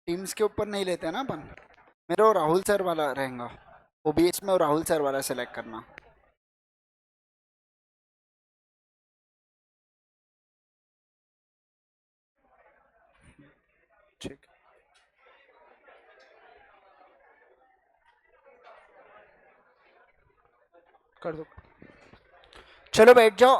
Teams के ऊपर नहीं लेते ना अपन। मेरे वो राहुल सर वाला रहेगा, ओबीएस में वो राहुल सर वाला सेलेक्ट करना। ठीक, कर दो। चलो बैठ जाओ,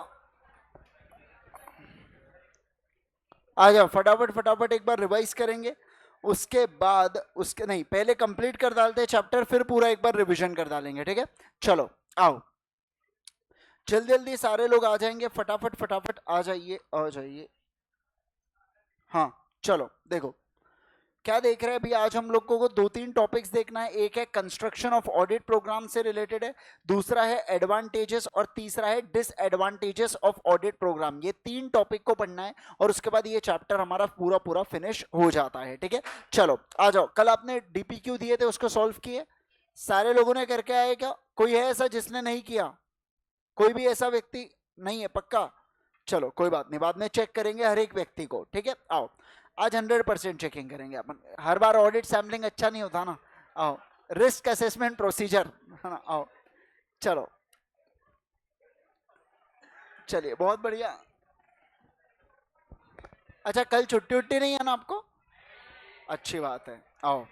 आ जाओ फटाफट फटाफट, एक बार रिवाइज करेंगे। उसके बाद उसके नहीं, पहले कंप्लीट कर डालते हैं चैप्टर, फिर पूरा एक बार रिवीजन कर डालेंगे, ठीक है। चलो आओ, जल्दी जल्दी सारे लोग आ जाएंगे, फटाफट फटाफट आ जाइए आ जाइए। हाँ चलो देखो, क्या देख रहे हैं अभी। आज हम लोगों को दो तीन टॉपिक्स देखना है। एक है कंस्ट्रक्शन ऑफ ऑडिट प्रोग्राम से रिलेटेड है, दूसरा है एडवांटेजेस, और तीसरा है डिसएडवांटेजेस ऑफ ऑडिट प्रोग्राम। ये तीन टॉपिक को पढ़ना है और उसके बाद ये चैप्टर हमारा पूरा पूरा फिनिश हो जाता है, ठीक है। चलो आ जाओ, कल आपने डीपीक्यू दिए थे उसको सॉल्व किए सारे लोगों ने, करके आए क्या? कोई है ऐसा जिसने नहीं किया? कोई भी ऐसा व्यक्ति नहीं है पक्का? चलो कोई बात नहीं, बाद में चेक करेंगे हर एक व्यक्ति को, ठीक है। आओ, आज 100% चेकिंग करेंगे अपन। हर बार ऑडिट सैम्पलिंग अच्छा नहीं होता ना। आओ, रिस्क असेसमेंट प्रोसीजर, है ना। आओ चलो, चलिए बहुत बढ़िया। अच्छा कल छुट्टी उट्टी नहीं है ना आपको? अच्छी बात है। आओ,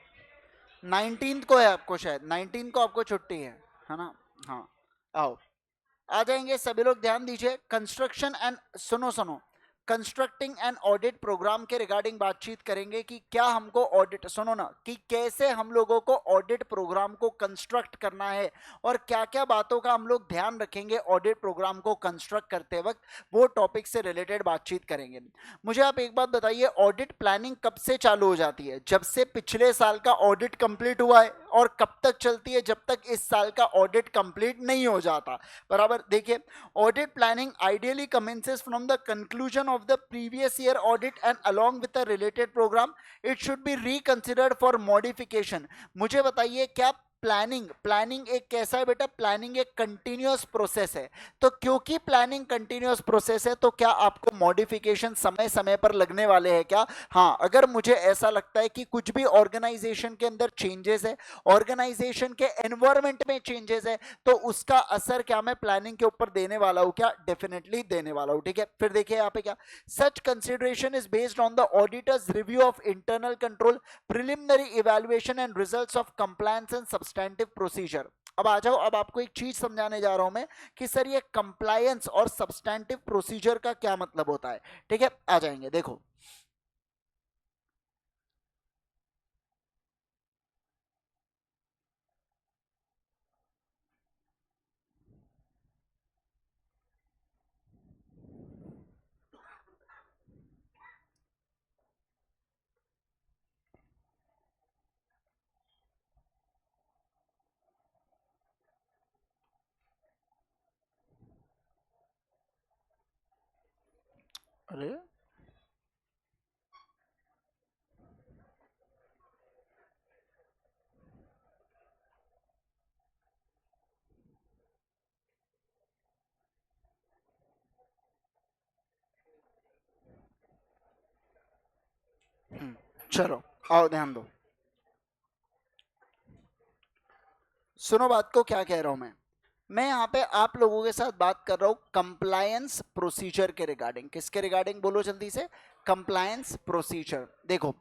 19th को है आपको, शायद 19th को आपको छुट्टी है ना। हाँ आओ, आ जाएंगे सभी लोग, ध्यान दीजिए। कंस्ट्रक्शन एंड, सुनो सुनो, कंस्ट्रक्टिंग एंड ऑडिट प्रोग्राम के रिगार्डिंग बातचीत करेंगे कि क्या हमको ऑडिट, सुनो ना, कि कैसे हम लोगों को ऑडिट प्रोग्राम को कंस्ट्रक्ट करना है और क्या क्या बातों का हम लोग ध्यान रखेंगे ऑडिट प्रोग्राम को कंस्ट्रक्ट करते वक्त, वो टॉपिक से रिलेटेड बातचीत करेंगे। मुझे आप एक बात बताइए, ऑडिट प्लानिंग कब से चालू हो जाती है? जब से पिछले साल का ऑडिट कंप्लीट हुआ है, और कब तक चलती है? जब तक इस साल का ऑडिट कंप्लीट नहीं हो जाता, बराबर। देखिए, audit planning ideally commences from the conclusion of the previous year audit and along with the related programme it should be reconsidered for modification. मुझे बताइए, क्या प्लानिंग, प्लानिंग एक कैसा है बेटा? प्लानिंग एक कंटिन्यूअस प्रोसेस है। तो क्योंकि प्लानिंग कंटिन्यूअस प्रोसेस है, तो क्या आपको मॉडिफिकेशन समय समय पर लगने वाले हैं क्या? हाँ, अगर मुझे ऐसा लगता है कि कुछ भी ऑर्गेनाइजेशन के अंदर चेंजेस है, ऑर्गेनाइजेशन के एनवायरमेंट में चेंजेस है, तो उसका असर क्या मैं प्लानिंग के ऊपर देने वाला हूं क्या? डेफिनेटली देने वाला हूं, ठीक है। फिर देखिए यहाँ पे क्या, such consideration is based on the auditor's review of internal control, preliminary evaluation and results of compliance and substantive procedure. अब आ जाओ, अब आपको एक चीज समझाने जा रहा हूं मैं कि सर ये कंप्लायंस और सब्सटैंटिव प्रोसीजर का क्या मतलब होता है, ठीक है। आ जाएंगे, देखो। अरे चलो आओ, ध्यान दो, सुनो बात को, क्या कह रहा हूं मैं यहाँ पे आप लोगों के साथ बात कर रहा हूं कंप्लायंस प्रोसीजर के रिगार्डिंग। किसके रिगार्डिंग बोलो जल्दी से? Compliance procedure. देखो,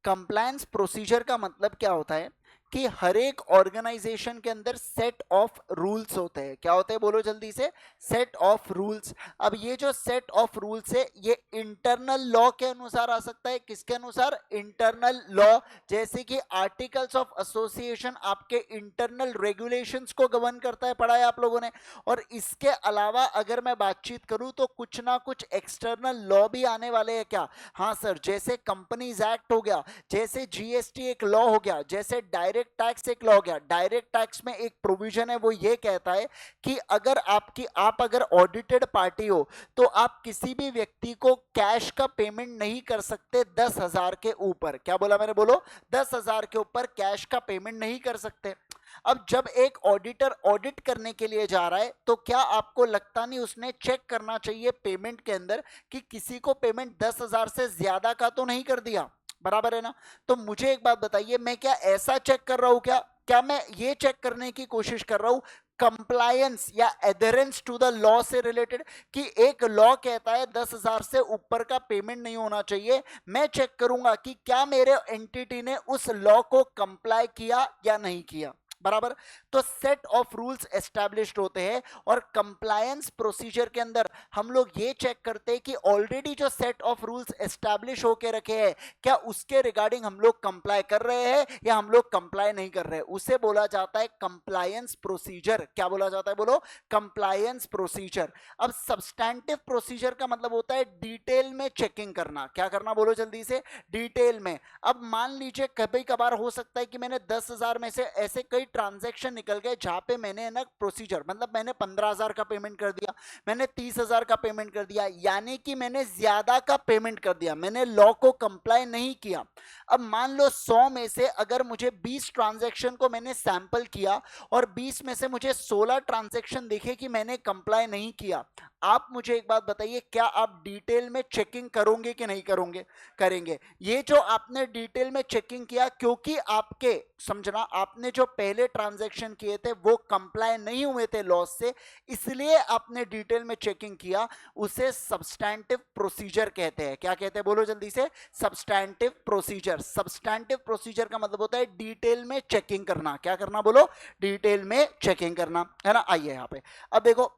कंप्लायंस प्रोसीजर का मतलब क्या होता है कि हर एक ऑर्गेनाइजेशन के अंदर सेट ऑफ रूल्स होते हैं। क्या होते हैं बोलो जल्दी से? Set of rules. अब ये जो सेट ऑफ रूल्स है, ये इंटरनल लॉ के अनुसार आ सकता है। किसके अनुसार? Internal law. जैसे कि आर्टिकल्स ऑफ एसोसिएशन आपके इंटरनल रेगुलेशंस को गवर्न करता है, पढ़ा है आप लोगों ने। और इसके अलावा अगर मैं बातचीत करूं तो कुछ ना कुछ एक्सटर्नल लॉ भी आने वाले हैं क्या? हाँ सर, जैसे कंपनीज एक्ट हो गया, जैसे जीएसटी एक लॉ हो गया, जैसे डायरेक्ट टैक्स एक लॉ हो गया। डायरेक्ट टैक्स में एक प्रोविजन है, वो ये कहता है कि अगर आप अगर ऑडिटेड पार्टी हो, तो आप किसी भी व्यक्ति को कैश का पेमेंट नहीं कर सकते 10,000 के ऊपर। क्या बोला मैंने? बोलो, 10,000 के ऊपर कैश का पेमेंट नहीं कर सकते। अब जब एक ऑडिटर ऑडिट करने के लिए जा रहा है, तो क्या आपको लगता नहीं उसने चेक करना चाहिए पेमेंट के अंदर कि किसी को पेमेंट 10,000 से ज्यादा का तो नहीं कर दिया? बराबर है ना। तो मुझे एक बात बताइए, मैं क्या ऐसा चेक कर रहा हूं, क्या क्या मैं ये चेक करने की कोशिश कर रहा हूं कंप्लायंस या एडहेरेंस टू द लॉ से रिलेटेड, कि एक लॉ कहता है 10,000 से ऊपर का पेमेंट नहीं होना चाहिए, मैं चेक करूंगा कि क्या मेरे एंटिटी ने उस लॉ को कंप्लाई किया या नहीं किया, बराबर। तो सेट ऑफ रूल्स एस्टैब्लिश्ड होते हैं और कंप्लायंस प्रोसीजर के अंदर हम लोग ये चेक करते हैं कि ऑलरेडी जो सेट ऑफ रूल्स एस्टैब्लिश होके रखे हैं क्या उसके रिगार्डिंग हम लोग कंप्लाई कर रहे हैं या हम लोग कंप्लाई नहीं कर रहे हैं, उसे बोला जाता है कंप्लायंस प्रोसीजर। क्या बोला जाता है, बोलो, कंप्लायंस प्रोसीजर। अब सब्सटैंटिव प्रोसीजर का मतलब होता है डिटेल में चेकिंग करना। क्या करना, बोलो जल्दी से, डिटेल में। अब मान लीजिए कभी कभार हो सकता है कि मैंने 10,000 में से ऐसे कई ट्रांजैक्शन निकल गए जहां पे मैंने ना प्रोसीजर, मतलब मैंने 15,000 का पेमेंट कर दिया, मैंने 30,000 का पेमेंट कर दिया, यानी कि मैंने ज्यादा का पेमेंट कर दिया, मैंने लॉ को कंप्लाई नहीं किया। अब मान लो 100 में से अगर मुझे 20 ट्रांजैक्शन को मैंने सैंपल किया और 20 में से मुझे 16 ट्रांजैक्शन दिखे कि मैंने कंप्लाई नहीं किया, आप मुझे एक बात बताइए, क्या आप डिटेल में चेकिंग करोगे कि नहीं करोगे, करेंगे। ये जो आपने डिटेल में चेकिंग किया, क्योंकि आपके, समझना, आपने जो पहले ट्रांजैक्शन किए थे वो कंप्लाई नहीं हुए थे लॉस से, इसलिए आपने डिटेल में चेकिंग किया, उसे सब्सटैंटिव प्रोसीजर कहते हैं। क्या कहते हैं, बोलो जल्दी से, सब्सटैंटिव प्रोसीजर। सब्सटैंटिव प्रोसीजर का मतलब होता है डिटेल में चेकिंग करना। क्या करना, बोलो, डिटेल में चेकिंग करना, है ना। आइए यहां पे, अब देखो,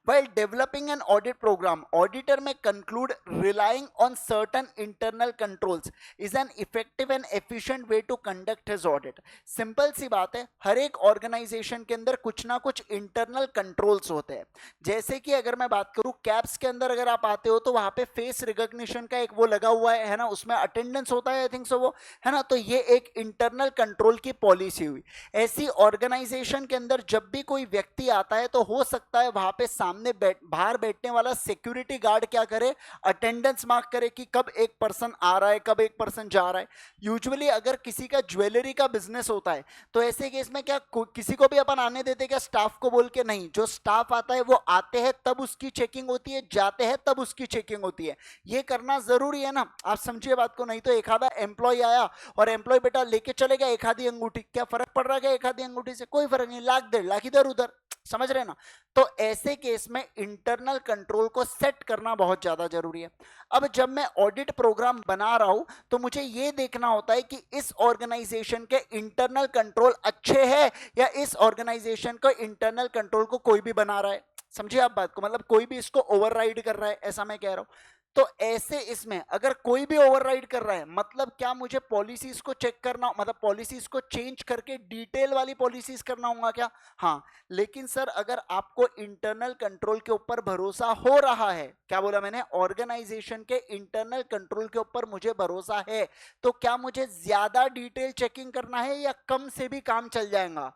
while developing an audit program, auditor may conclude relying on certain internal controls is an effective and efficient way to conduct his audit. Simple सी बात है, हर एक ऑर्गेनाइजेशन के अंदर कुछ ना कुछ इंटरनल कंट्रोल्स होते हैं। जैसे कि अगर मैं बात करूं कैब्स के अंदर, अगर आप आते हो तो वहां पे फेस रिकॉग्निशन का एक वो लगा हुआ है ना, उसमें अटेंडेंस होता है, आई थिंक सो, वो है ना। तो ये एक इंटरनल कंट्रोल की पॉलिसी हुई। ऐसी ऑर्गेनाइजेशन के अंदर जब भी कोई व्यक्ति आता है तो हो सकता है वहां पे सामने बाहर बैठने वाला सिक्योरिटी गार्ड क्या करे, अटेंडेंस मार्क करे कि कब एक पर्सन आ रहा है, कब एक पर्सन जा रहा है। यूजुअली अगर किसी का ज्वेलरी का बिजनेस होता है तो ऐसे केस में क्या किसी को भी अपन आने देते क्या, स्टाफ को बोल के नहीं, जो स्टाफ आता है वो आते हैं तब उसकी चेकिंग होती है, जाते हैं तब उसकी चेकिंग होती है। ये करना जरूरी है ना, आप समझिए बात को। नहीं तो एक आधा एम्प्लॉय आया और एम्प्लॉय बेटा लेके चले गया एक आधी अंगूठी, क्या फर्क पड़ रहा है एक आधी अंगूठी से, कोई फर्क नहीं, लाख 1.5 लाख इधर उधर, समझ रहे ना। तो ऐसे केस में इंटरनल कंट्रोल को सेट करना बहुत ज्यादा जरूरी है। अब जब मैं ऑडिट प्रोग्राम बना रहा हूं तो मुझे यह देखना होता है कि इस ऑर्गेनाइजेशन के इंटरनल कंट्रोल अच्छे हैं या इस ऑर्गेनाइजेशन को इंटरनल कंट्रोल को कोई भी बना रहा है। समझिए आप बात को, मतलब कोई भी इसको ओवरराइड कर रहा है, ऐसा मैं कह रहा हूं। तो ऐसे इसमें अगर कोई भी ओवरराइड कर रहा है, मतलब क्या मुझे पॉलिसीज को चेक करना, मतलब पॉलिसीज को चेंज करके डिटेल वाली पॉलिसीज करना होगा क्या, हाँ। लेकिन सर अगर आपको इंटरनल कंट्रोल के ऊपर भरोसा हो रहा है, क्या बोला मैंने, ऑर्गेनाइजेशन के इंटरनल कंट्रोल के ऊपर मुझे भरोसा है, तो क्या मुझे ज्यादा डिटेल चेकिंग करना है या कम से भी काम चल जाएगा,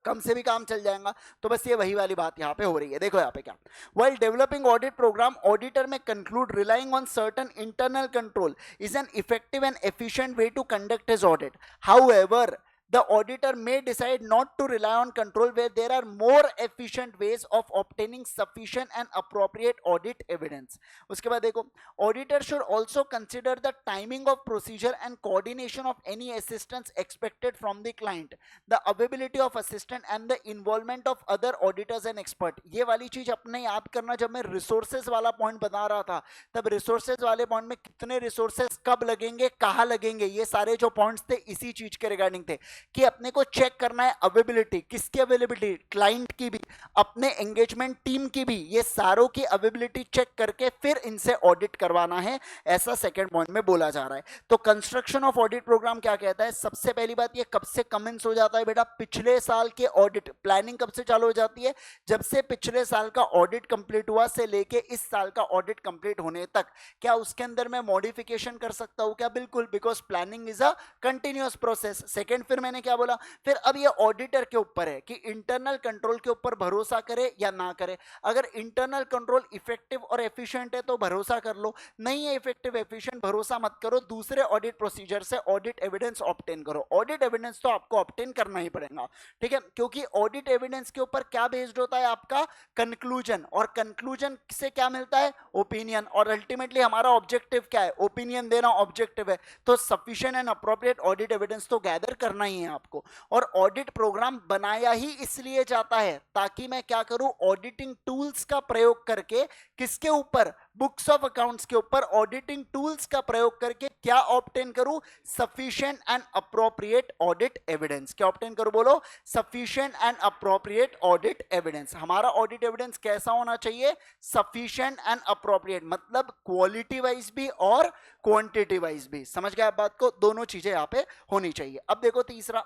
कम से भी काम चल जाएगा। तो बस ये वही वाली बात यहाँ पे हो रही है। देखो यहाँ पे क्या, while developing audit program, auditor may conclude relying on certain internal control is an effective and efficient way to conduct his audit. However, the auditor may decide not to rely on control where there are more efficient ways of obtaining sufficient and appropriate audit evidence. उसके बाद देखो, auditor should also consider the timing of procedure and coordination of any assistance expected from the client, the availability of assistant and the involvement of other auditors and expert. ये वाली चीज अपने याद करना, जब मैं रिसोर्सेज वाला पॉइंट बता रहा था तब रिसोर्सेज वाले पॉइंट में कितने रिसोर्सेज कब लगेंगे, कहाँ लगेंगे, ये सारे जो पॉइंट्स थे इसी चीज के रिगार्डिंग थे कि अपने को चेक करना है अवेलेबिलिटी, किसकी अवेलेबिलिटी, क्लाइंट की भी, अपने एंगेजमेंट टीम की भी, ये सारों की अवेलेबिलिटी चेक करके फिर इनसे ऑडिट करवाना है, ऐसा सेकंड पॉइंट में बोला जा रहा है। तो कंस्ट्रक्शन ऑफ ऑडिट प्रोग्राम क्या कहता है, सबसे पहली बात ये कब से कमेंस हो जाता है बेटा, पिछले साल के ऑडिट प्लानिंग कब से चालू हो जाती है, जब से पिछले साल का ऑडिट कंप्लीट हुआ से लेके इस साल का ऑडिट कंप्लीट होने तक। क्या उसके अंदर मैं मॉडिफिकेशन कर सकता हूं क्या, बिल्कुल, because planning is a continuous process. Second फिर मैंने क्या बोला, फिर अब ये ऑडिटर के ऊपर है कि इंटरनल कंट्रोल के ऊपर भरोसा करे या ना करे। अगर इंटरनल कंट्रोल इफेक्टिव और एफिशिएंट है तो भरोसा कर लो, नहीं है इफेक्टिव एफिशिएंट भरोसा मत करो, दूसरे ऑडिट प्रोसीजर से ऑडिट एविडेंस ऑब्टेन करो। ऑडिट एविडेंस तो आपको ऑब्टेन करना ही पड़ेगा, ठीक है, क्योंकि ऑडिट एविडेंस के ऊपर क्या बेस्ड होता है आपका कंक्लूजन, और कंक्लूजन से क्या मिलता है, ओपिनियन, और अल्टीमेटली हमारा ऑब्जेक्टिव क्या है, ओपिनियन देना ऑब्जेक्टिव है, तो sufficient and appropriate audit evidence तो गैदर करना ही है आपको। और ऑडिट प्रोग्राम बनाया ही इसलिए जाता है ताकि मैं क्या करूं, ऑडिटिंग टूल्स का प्रयोग करके, किसके ऊपर, बुक्स ऑफ अकाउंट्स के ऊपर ऑडिटिंग टूल्स का प्रयोग करके क्या ऑब्टेन करूं, sufficient and appropriate audit evidence. क्या ऑब्टेन करूं, बोलो, sufficient and appropriate audit evidence. हमारा ऑडिट एविडेंस कैसा होना चाहिए, सफिशिएंट एंड अप्रोप्रिएट, मतलब क्वालिटी वाइज भी और क्वांटिटी वाइज भी। समझ गए आप बात को, दोनों चीजें यहां पे होनी चाहिए। अब देखो तीसरा,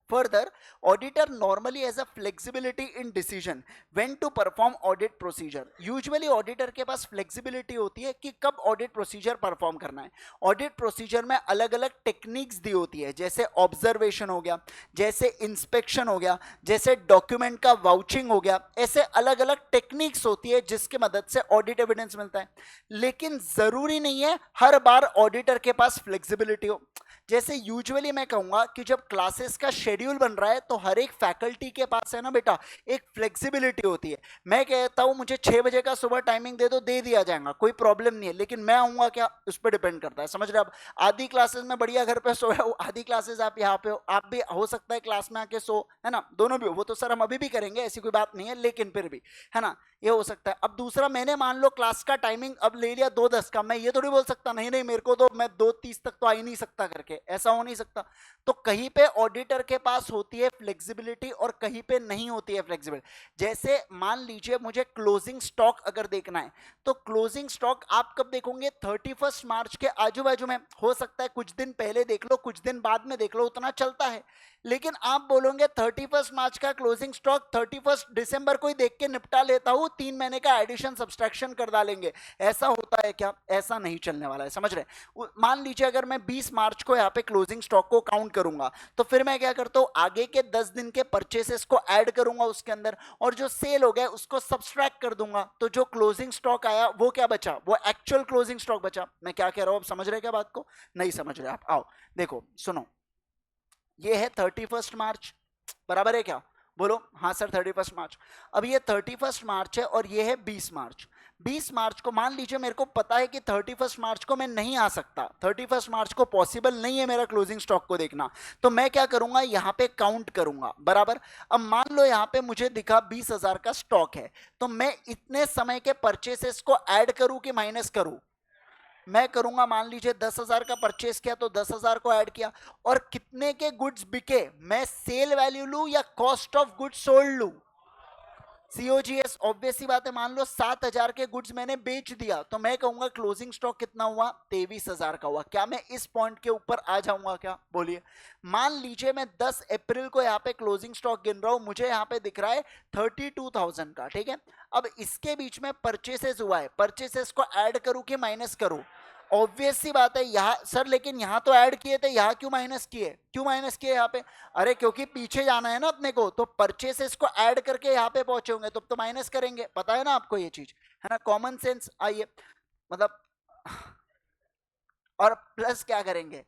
further auditor normally has a flexibility in decision when to perform audit procedure। usually auditor के पास flexibility होती है कि कब audit procedure perform करना है। audit procedure में अलग अलग टेक्निक्स दी होती है, जैसे ऑब्जर्वेशन हो गया, जैसे इंस्पेक्शन हो गया, जैसे डॉक्यूमेंट का वाउचिंग हो गया, ऐसे अलग अलग टेक्निक्स होती है जिसकी मदद से ऑडिट एविडेंस मिलता है। लेकिन जरूरी नहीं है हर बार ऑडिटर के पास फ्लेक्सिबिलिटी हो। जैसे यूजुअली मैं कहूंगा कि जब क्लासेस का शेड्यूल बन रहा है तो हर एक फैकल्टी के पास है ना बेटा एक फ्लेक्सिबिलिटी होती है। मैं कहता हूं मुझे 6 बजे का सुबह टाइमिंग दे दो, दे दिया जाएगा, कोई प्रॉब्लम नहीं है, लेकिन मैं आऊंगा क्या, उस पर डिपेंड करता है। समझ रहे आप, आधी क्लासेस में बढ़िया घर पे सोया हो, आधी क्लासेस आप यहाँ पे हो, आप भी हो सकता है क्लास में आके सो, है ना, दोनों भी हो, वो तो सर हम अभी भी करेंगे, ऐसी कोई बात नहीं है, लेकिन फिर भी है ना, ये हो सकता है। अब दूसरा, मैंने मान लो क्लास का टाइमिंग अब ले लिया 2:10 का, मैं ये थोड़ी बोल सकता नहीं नहीं मेरे को तो मैं 2:30 तक तो आ ही नहीं सकता करके, ऐसा हो नहीं सकता। तो कहीं पे ऑडिटर के पास होती है फ्लेक्सिबिलिटी और कहीं पे नहीं होती है फ्लेक्सिबिलिटी। जैसे मान लीजिए मुझे क्लोजिंग स्टॉक अगर देखना है तो क्लोजिंग स्टॉक आप कब देखोगे, 31 मार्च के आजू बाजू में, हो सकता है कुछ दिन पहले देख लो, कुछ दिन बाद में देख लो, उतना चलता है। लेकिन आप बोलोगे 31 मार्च का क्लोजिंग स्टॉक 31 दिसंबर को ही देख के निपटा लेता हूं, 3 महीने का एडिशन सब्सट्रैक्शन कर डालेंगे, ऐसा होता है क्या, ऐसा नहीं चलने वाला है। समझ रहे, मान लीजिए अगर मैं 20 मार्च को यहाँ पे क्लोजिंग स्टॉक को काउंट करूंगा तो फिर मैं क्या करता हूं, आगे के 10 दिन के परचेसेस को ऐड करूंगा उसके अंदर, और जो सेल हो गया उसको सब्सट्रैक्ट कर दूंगा, तो जो क्लोजिंग स्टॉक आया वो क्या बचा, वो एक्चुअल क्लोजिंग स्टॉक बचा। मैं क्या कह रहा हूं, आप समझ रहे क्या बात को, नहीं समझ रहे आप, आओ देखो सुनो, ये है 31 मार्च, बराबर है क्या, बोलो हाँ सर 31 मार्च। अब ये 31 मार्च है और ये है 20 मार्च। 20 मार्च को मान लीजिए मेरे को पता है कि 31 मार्च को मैं नहीं आ सकता, 31 मार्च को पॉसिबल नहीं है मेरा क्लोजिंग स्टॉक को देखना, तो मैं क्या करूंगा, यहाँ पे काउंट करूंगा, बराबर। अब मान लो यहाँ पे मुझे दिखा 20,000 का स्टॉक है, तो मैं इतने समय के परचेसेस को ऐड करूं कि माइनस करूं, मैं करूंगा, मान लीजिए 10,000 का परचेस किया तो 10,000 को ऐड किया, और कितने के गुड्स बिके, मैं सेल वैल्यू लू या कॉस्ट ऑफ गुड्स सोल्ड लू, सीओजीएस, ऑब्वियस सी बात है, मान लो 7,000 के गुड्स मैंने बेच दिया, तो मैं कहूंगा क्लोजिंग स्टॉक कितना हुआ, 23,000 का हुआ। क्या मैं इस पॉइंट के ऊपर आ जाऊंगा क्या, बोलिए। मान लीजिए मैं 10 अप्रैल को यहाँ पे क्लोजिंग स्टॉक गिन रहा हूं, मुझे यहाँ पे दिख रहा है 32,000 का, ठीक है। अब इसके बीच में परचेसेस हुआ है, परचेसेस को ऐड करूं कि माइनस करूं, ऑब्वियस सी बात है यहाँ सर, लेकिन यहाँ तो ऐड किए थे, यहाँ क्यों माइनस किए, क्यों माइनस किए यहाँ पे, अरे क्योंकि पीछे जाना है ना अपने को, तो परचेसेस को ऐड करके यहाँ पे पहुंचे होंगे तो माइनस करेंगे, पता है ना आपको ये चीज, है ना, कॉमन सेंस। आइए मतलब और प्लस क्या करेंगे,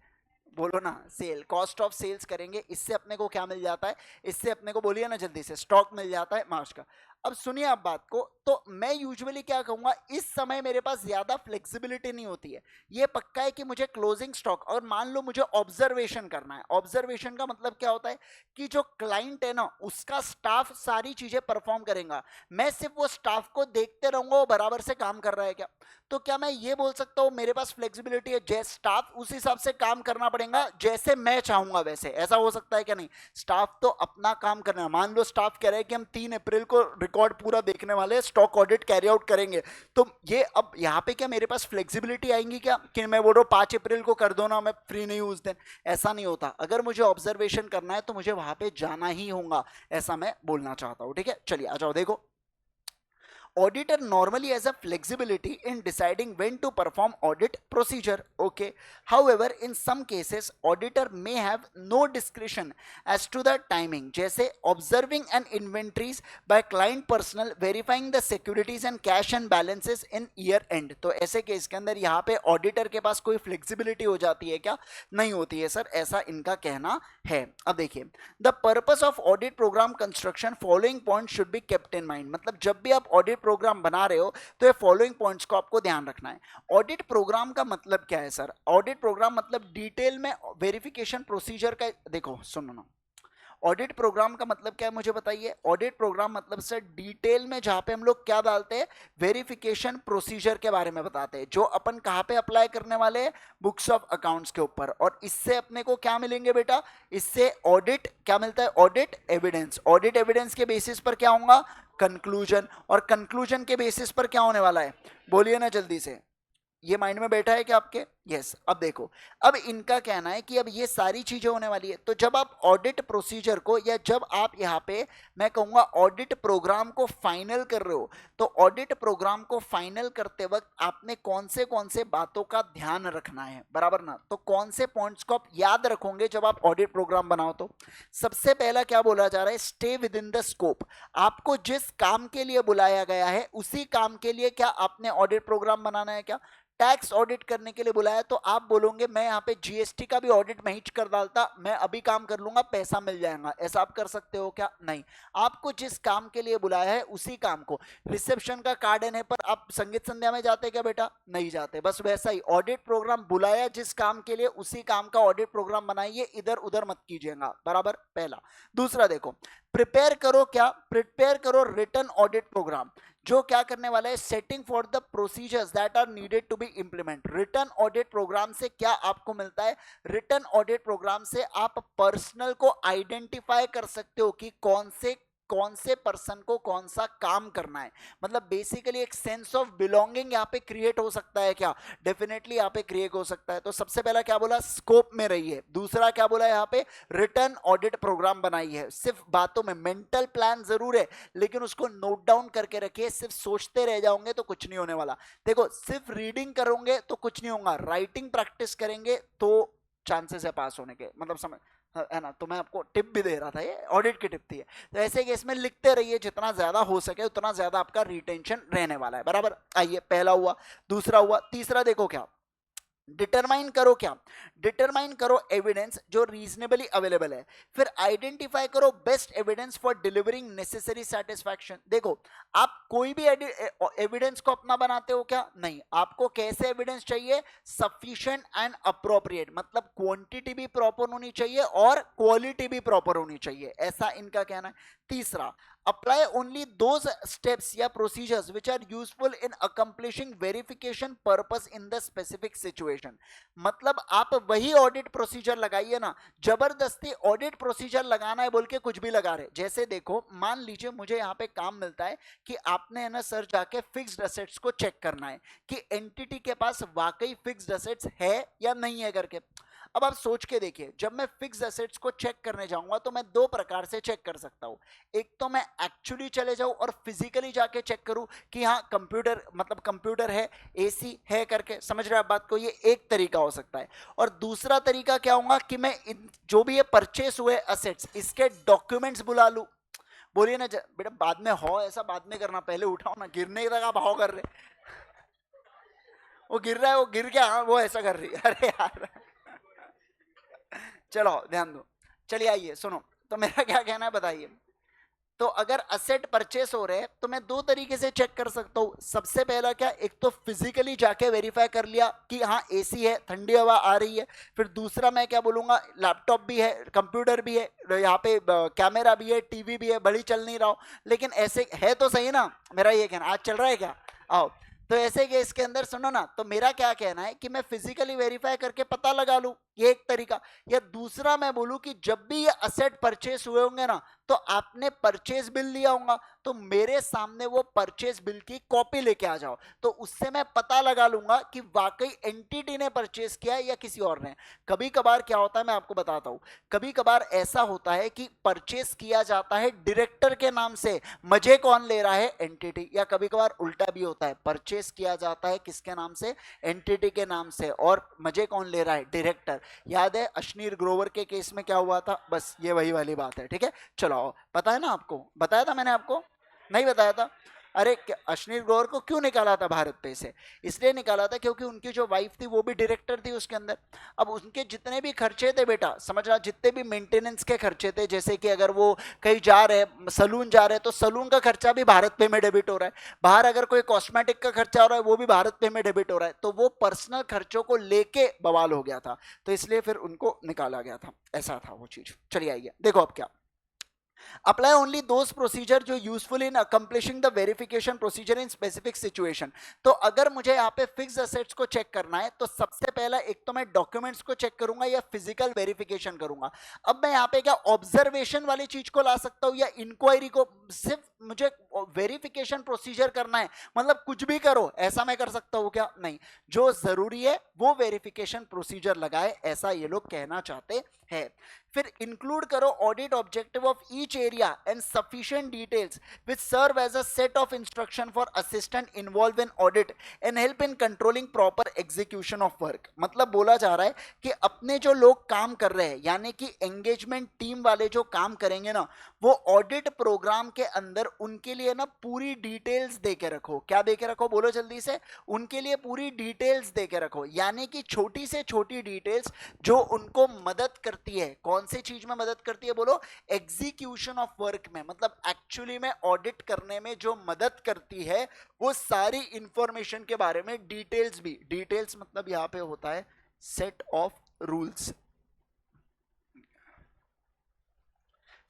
बोलो ना, सेल, कॉस्ट ऑफ सेल्स करेंगे, इससे अपने को क्या मिल जाता है, इससे अपने को बोलिए ना जल्दी से, स्टॉक मिल जाता है मार्च का। अब सुनिए आप बात को, तो मैं यूजुअली क्या कहूंगा, इस समय मेरे पास ज्यादा फ्लेक्सिबिलिटी नहीं होती है, ये पक्का है कि मुझे क्लोजिंग स्टॉक, और मान लो मुझे ऑब्जर्वेशन करना है, ऑब्जर्वेशन का मतलब क्या होता है कि जो क्लाइंट है ना उसका स्टाफ सारी चीजें परफॉर्म करेगा, मैं सिर्फ वो स्टाफ को देखते रहूंगा वो बराबर से काम कर रहा है क्या, तो क्या मैं ये बोल सकता हूं मेरे पास फ्लेक्सिबिलिटी है, जैसे स्टाफ उस हिसाब से काम करना पड़ेगा जैसे मैं चाहूंगा वैसे, ऐसा हो सकता है क्या, नहीं, स्टाफ तो अपना काम करना, मान लो स्टाफ कह रहे हैं कि हम 3 अप्रैल को रिकॉर्ड पूरा देखने वाले, स्टॉक ऑडिट कैरी आउट करेंगे, तो ये अब यहाँ पे क्या मेरे पास फ्लेक्सिबिलिटी आएंगी क्या, कि मैं बोल रहा हूँ 5 अप्रैल को कर दो ना, मैं फ्री नहीं हूँ उस दिन, ऐसा नहीं होता। अगर मुझे ऑब्जर्वेशन करना है तो मुझे वहां पे जाना ही होगा, ऐसा मैं बोलना चाहता हूँ, ठीक है। चलिए आ जाओ, देखो auditor normally has a flexibility in deciding when to perform audit procedure. Okay, however in some cases auditor may have no discretion as to the timing, जैसे observing an inventories by client personnel, verifying the securities and cash and balances in year end. तो ऐसे case के अंदर यहाँ पे auditor के पास कोई flexibility हो जाती है क्या? नहीं होती है सर, ऐसा इनका कहना है. अब देखिए, the purpose of audit programme construction following point should be kept in mind. मतलब जब भी आप ऑडिट प्रोग्राम बना रहे हो तो ये फॉलोइंग पॉइंट्स को आपको ध्यान रखना है. ऑडिट प्रोग्राम का मतलब क्या है सर? ऑडिट प्रोग्राम मतलब डिटेल में वेरिफिकेशन प्रोसीजर का. देखो सुनो ना, ऑडिट प्रोग्राम का मतलब क्या है मुझे बताइए. ऑडिट प्रोग्राम मतलब सर डिटेल में जहां पे हम लोग क्या डालते हैं, वेरिफिकेशन प्रोसीजर के बारे में बताते हैं, जो अपन कहां पे अप्लाई करने वाले हैं, बुक्स ऑफ अकाउंट्स के ऊपर. और इससे अपने को क्या मिलेंगे बेटा? इससे ऑडिट क्या मिलता है? Audit evidence. ऑडिट एविडेंस के बेसिस पर क्या होगा? कंक्लूजन. और कंक्लूजन के बेसिस पर क्या होने वाला है? बोलिए ना जल्दी से. ये माइंड में बैठा है क्या आपके? यस. अब देखो, अब इनका कहना है कि अब ये सारी चीजें होने वाली है. तो जब आप ऑडिट प्रोसीजर को, या जब आप यहाँ पे मैं कहूंगा ऑडिट प्रोग्राम को फाइनल कर रहे हो, तो ऑडिट प्रोग्राम को फाइनल करते वक्त आपने कौन से बातों का ध्यान रखना है, बराबर ना? तो कौन से पॉइंट्स को आप याद रखोगे जब आप ऑडिट प्रोग्राम बनाओ? तो सबसे पहला क्या बोला जा रहा है? Stay with in the scope. आपको जिस काम के लिए बुलाया गया है उसी काम के लिए क्या आपने ऑडिट प्रोग्राम बनाना है क्या? टैक्स ऑडिट करने के लिए बुलाया तो आप बोलोगे मैं यहाँ पे जीएसटी का भी ऑडिट मैं ही कर डालता, मैं अभी काम कर लूंगा, पैसा मिल जाएगा. ऐसा आप कर सकते हो क्या? नहीं. आपको जिस काम के लिए बुलाया है उसी काम को. रिसेप्शन का गार्डन है पर आप संगीत संध्या में जाते क्या बेटा? नहीं जाते. बस वैसा ही ऑडिट प्रोग्राम बुलाया जिस काम के लिए उसी काम का ऑडिट प्रोग्राम बनाइए, इधर उधर मत कीजिएगा, बराबर. पहला. दूसरा देखो, प्रिपेयर करो क्या? प्रिपेयर करो रिटन ऑडिट प्रोग्राम, जो क्या करने वाला है? Setting for the procedures that are needed to be implement. Return audit programme से क्या आपको मिलता है? रिटर्न ऑडिट प्रोग्राम से आप पर्सनल को आइडेंटिफाई कर सकते हो कि कौन से पर्सन को कौन सा काम करना है. मतलब बेसिकली एक सेंस ऑफ बिलोंगिंग यहाँ पे क्रिएट हो सकता है क्या? डेफिनेटली यहाँ पे क्रिएट हो सकता है. तो सबसे पहला क्या बोला? स्कोप में रही है. दूसरा क्या बोला यहाँ पे? रिटर्न ऑडिट प्रोग्राम बनाई है. सिर्फ बातों में, मेंटल प्लान जरूर है लेकिन उसको नोट डाउन करके रखिए. सिर्फ सोचते रह जाओगे तो कुछ नहीं होने वाला. देखो, सिर्फ रीडिंग करोगे तो कुछ नहीं होगा, राइटिंग प्रैक्टिस करेंगे तो चांसेस है पास होने के. मतलब समझ है ना? तो मैं आपको टिप भी दे रहा था, ये ऑडिट की टिप थी. तो ऐसे केस में लिखते रहिए, जितना ज्यादा हो सके उतना ज्यादा आपका रिटेंशन रहने वाला है, बराबर. आइए, पहला हुआ, दूसरा हुआ, तीसरा देखो क्या? डिटरमाइन करो क्या? डिटरमाइन करो एविडेंस जो रीजनेबली अवेलेबल है. फिर आइडेंटिफाई करो best evidence for delivering necessary satisfaction. देखो, आप कोई भी एविडेंस को अपना बनाते हो क्या? नहीं. आपको कैसे एविडेंस चाहिए? Sufficient and appropriate. मतलब क्वांटिटी भी प्रॉपर होनी चाहिए और क्वालिटी भी प्रॉपर होनी चाहिए, ऐसा इनका कहना है. तीसरा, apply only those steps या procedures which are useful in accomplishing verification purpose in the specific situation. मतलब आप वही ऑडिट प्रोसीजर लगाइए ना. जबरदस्ती ऑडिट प्रोसीजर लगाना है बोल के कुछ भी लगा रहे. जैसे देखो, मान लीजिए मुझे यहाँ पे काम मिलता है कि आपने है ना सर जाके फिक्स्ड असेट्स को चेक करना है कि एंटिटी के पास वाकई फिक्स्ड असेट्स है या नहीं है करके. अब आप सोच के देखिए, जब मैं फिक्स्ड एसेट्स को चेक करने जाऊंगा तो मैं दो प्रकार से चेक कर सकता हूं. एक तो मैं एक्चुअली चले जाऊं और फिजिकली जाके चेक करूं कि हाँ कंप्यूटर, मतलब कंप्यूटर है, एसी है करके. समझ रहे आप बात को? ये एक तरीका हो सकता है. और दूसरा तरीका क्या होगा कि मैं जो भी ये परचेस हुए एसेट्स, इसके डॉक्यूमेंट्स बुला लूं. बोलिए ना बेटा, बाद में हो ऐसा बाद में करना, पहले उठाओ ना. गिरने तक आप हो कर रहे, वो गिर रहा है, वो गिर गया, हाँ वो ऐसा कर रही है. अरे यार चलो ध्यान दो. चलिए आइए सुनो, तो मेरा क्या कहना है बताइए. तो अगर असेट परचेस हो रहे हैं तो मैं दो तरीके से चेक कर सकता हूं. सबसे पहला क्या, एक तो फिजिकली जाके वेरीफाई कर लिया कि हाँ एसी है, ठंडी हवा आ रही है. फिर दूसरा मैं क्या बोलूंगा, लैपटॉप भी है, कंप्यूटर भी है, यहाँ पे कैमरा भी है, टीवी भी है, बड़ी चल नहीं रहा हो लेकिन ऐसे है तो सही ना. मेरा ये कहना, आज चल रहा है क्या? आओ. तो ऐसे केस के अंदर सुनो ना, तो मेरा क्या कहना है कि मैं फिजिकली वेरीफाई करके पता लगा लूं ये एक तरीका। या दूसरा मैं बोलूं कि जब भी ये असेट परचेस हुए होंगे ना, तो आपने परचेस बिल लिया होगा, तो मेरे सामने वो परचेस बिल की कॉपी लेके आ जाओ, तो उससे मैं पता लगा लूंगा कि वाकई एंटिटी ने परचेस किया है या किसी और ने। कभी कभार क्या होता है मैं आपको बताता हूं, कभी कभार ऐसा होता है कि परचेस किया जाता है डायरेक्टर के नाम से, मजे कौन ले रहा है, एंटिटी। या कभी कभार उल्टा भी होता है, परचेस किया जाता है किसके नाम से, एंटिटी के नाम से, और मजे कौन ले रहा है, डायरेक्टर। याद है अश्नीर ग्रोवर के केस में क्या हुआ था, बस ये वही वाली बात है। ठीक है, चलो पता है ना आपको, बताया था मैंने आपको, नहीं बताया था? अरे अश्नीर ग्रोवर को क्यों निकाला था भारत पे से, इसलिए निकाला था क्योंकि उनकी जो वाइफ थी वो भी डायरेक्टर थी उसके अंदर। अब उनके जितने भी खर्चे थे बेटा, समझ रहा, जितने भी मेंटेनेंस के खर्चे थे, जैसे कि अगर वो कहीं जा रहे, सलून जा रहे, तो सलून का खर्चा भी भारत पे में डेबिट हो रहा है, बाहर अगर कोई कॉस्मेटिक का खर्चा हो रहा है वो भी भारत पे में डेबिट हो रहा है, तो वो पर्सनल खर्चों को लेके बवाल हो गया था, तो इसलिए फिर उनको निकाला गया था, ऐसा था वो चीज। चलिए आइए देखो अब क्या, apply only those procedure जो useful in accomplishing the verification procedure in specific situation। तो अगर मुझे यहाँ पे फिक्स असेट्स को चेक करना है, तो सबसे पहला एक तो मैं डॉक्यूमेंट्स को चेक करूंगा या फिजिकल वेरिफिकेशन करूंगा। अब मैं यहाँ पे क्या ऑब्जर्वेशन वाली चीज को ला सकता हूँ या इंक्वायरी को, सिर्फ मुझे वेरिफिकेशन प्रोसीजर करना है, मतलब कुछ भी करो ऐसा मैं कर सकता हूँ क्या, नहीं, जो जरूरी है वो वेरिफिकेशन प्रोसीजर लगाए, ऐसा ये लोग कहना चाहते हैं। फिर इंक्लूड करो audit objective of each area and sufficient details which serve as a set of instruction for assistant involve in audit and help in controlling proper execution of work. मतलब बोला जा रहा है कि अपने जो लोग काम कर रहे हैं, यानी कि एंगेजमेंट टीम वाले जो काम करेंगे ना, वो ऑडिट प्रोग्राम के अंदर उनके लिए ना पूरी डिटेल्स दे के रखो। क्या दे के रखो, बोलो जल्दी से, उनके लिए पूरी डिटेल्स दे के रखो, यानी कि छोटी से छोटी डिटेल्स जो उनको मदद करती है, कौन सी चीज में मदद करती है, बोलो एग्जीक्यूशन ऑफ वर्क में, मतलब एक्चुअली में ऑडिट करने में जो मदद करती है, वो सारी इंफॉर्मेशन के बारे में डिटेल्स भी, डिटेल्स मतलब यहां पे होता है set of rules,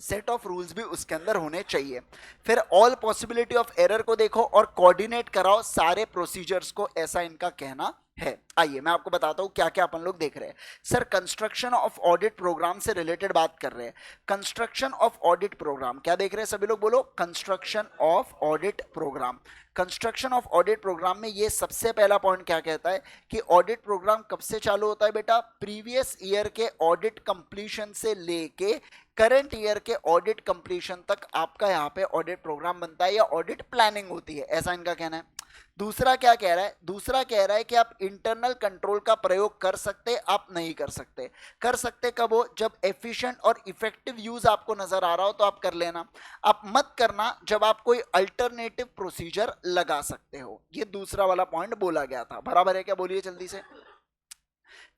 set of rules भी उसके अंदर होने चाहिए। फिर ऑल पॉसिबिलिटी ऑफ एरर को देखो और कोऑर्डिनेट कराओ सारे प्रोसीजर्स को, ऐसा इनका कहना है। आइए मैं आपको बताता हूं क्या क्या अपन लोग देख रहे हैं। Sir construction of audit programme से रिलेटेड बात कर रहे हैं। कंस्ट्रक्शन ऑफ ऑडिट प्रोग्राम क्या देख रहे हैं सभी लोग, बोलो construction of audit programme. Construction of audit programme में ये सबसे पहला पॉइंट क्या कहता है कि ऑडिट प्रोग्राम कब से चालू होता है बेटा, प्रीवियस ईयर के ऑडिट कंप्लीशन से लेके करंट ईयर के ऑडिट कंप्लीशन तक आपका यहाँ पे ऑडिट प्रोग्राम बनता है या ऑडिट प्लानिंग होती है, ऐसा इनका कहना है। दूसरा क्या कह रहा है, दूसरा कह रहा है कि आप इंटरनल कंट्रोल का प्रयोग कर सकते, आप नहीं कर सकते। कर सकते कब हो, जब एफिशिएंट और इफेक्टिव यूज आपको नजर आ रहा हो तो आप कर लेना, आप मत करना जब आप कोई अल्टरनेटिव प्रोसीजर लगा सकते हो। ये दूसरा वाला पॉइंट बोला गया था, बराबर है क्या, बोलिए जल्दी से।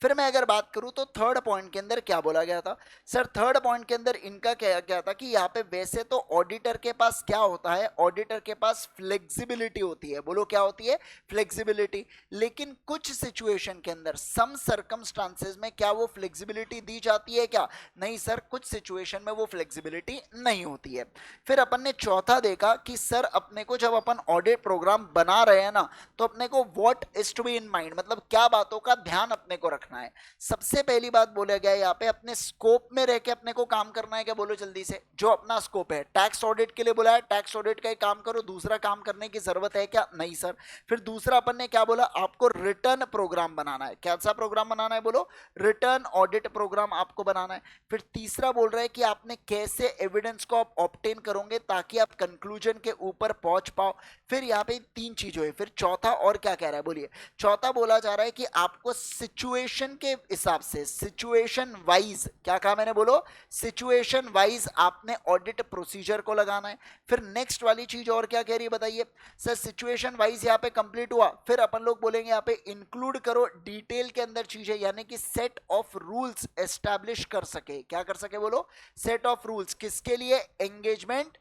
फिर मैं अगर बात करूं तो थर्ड पॉइंट के अंदर क्या बोला गया था, सर थर्ड पॉइंट के अंदर इनका क्या क्या था कि यहाँ पे वैसे तो ऑडिटर के पास क्या होता है, ऑडिटर के पास फ्लेक्सिबिलिटी होती है, बोलो क्या होती है, फ्लेक्सिबिलिटी। लेकिन कुछ सिचुएशन के अंदर, सम सर्कमस्टांसेस में क्या वो फ्लेक्सिबिलिटी दी जाती है क्या, नहीं सर, कुछ सिचुएशन में वो फ्लेक्सिबिलिटी नहीं होती है। फिर अपन ने चौथा देखा कि सर अपने को जब अपन ऑडिट प्रोग्राम बना रहे हैं ना, तो अपने को what is to be in mind, मतलब क्या बातों का ध्यान अपने को रखना है। सबसे पहली बात बोला गया यहाँ पे, अपने स्कोप में रह के अपने को काम करना है, क्या बोलो जल्दी से, जो अपना स्कोप है। टैक्स ऑडिट के लिए बोला है, टैक्स ऑडिट का ही काम करो, दूसरा काम करने की जरूरत है क्या, नहीं सर। फिर दूसरा अपन ने क्या बोला, आपको रिटर्न प्रोग्राम बनाना है, कैसा प्रोग्राम बनाना है, बोलो रिटर्न ऑडिट प्रोग्राम आपको बनाना है। फिर तीसरा बोल रहा है कि आपने कैसे एविडेंस को आप ऑब्टेन करोगे ताकि आप कंक्लूजन के ऊपर पहुंच पाओ। फिर यहाँ पे तीन चीजें हुई। फिर चौथा और क्या कह रहा है, बोलिए। चौथा बोला जा रहा है कि आपको सिचुएशन के हिसाब से, सिचुएशन वाइज, क्या कहा मैंने, बोलो सिचुएशन वाइज आपने ऑडिट प्रोसीजर को लगाना है। फिर नेक्स्ट वाली चीज और क्या कह रही है बताइए, सर सिचुएशन वाइज यहाँ पे कंप्लीट हुआ, फिर अपन लोग बोलेंगे यहाँ पे इंक्लूड करो डिटेल के अंदर चीजें, यानी कि सेट ऑफ रूल्स एस्टैब्लिश कर सके, क्या कर सके, बोलो सेट ऑफ रूल्स, किसके लिए, एंगेजमेंट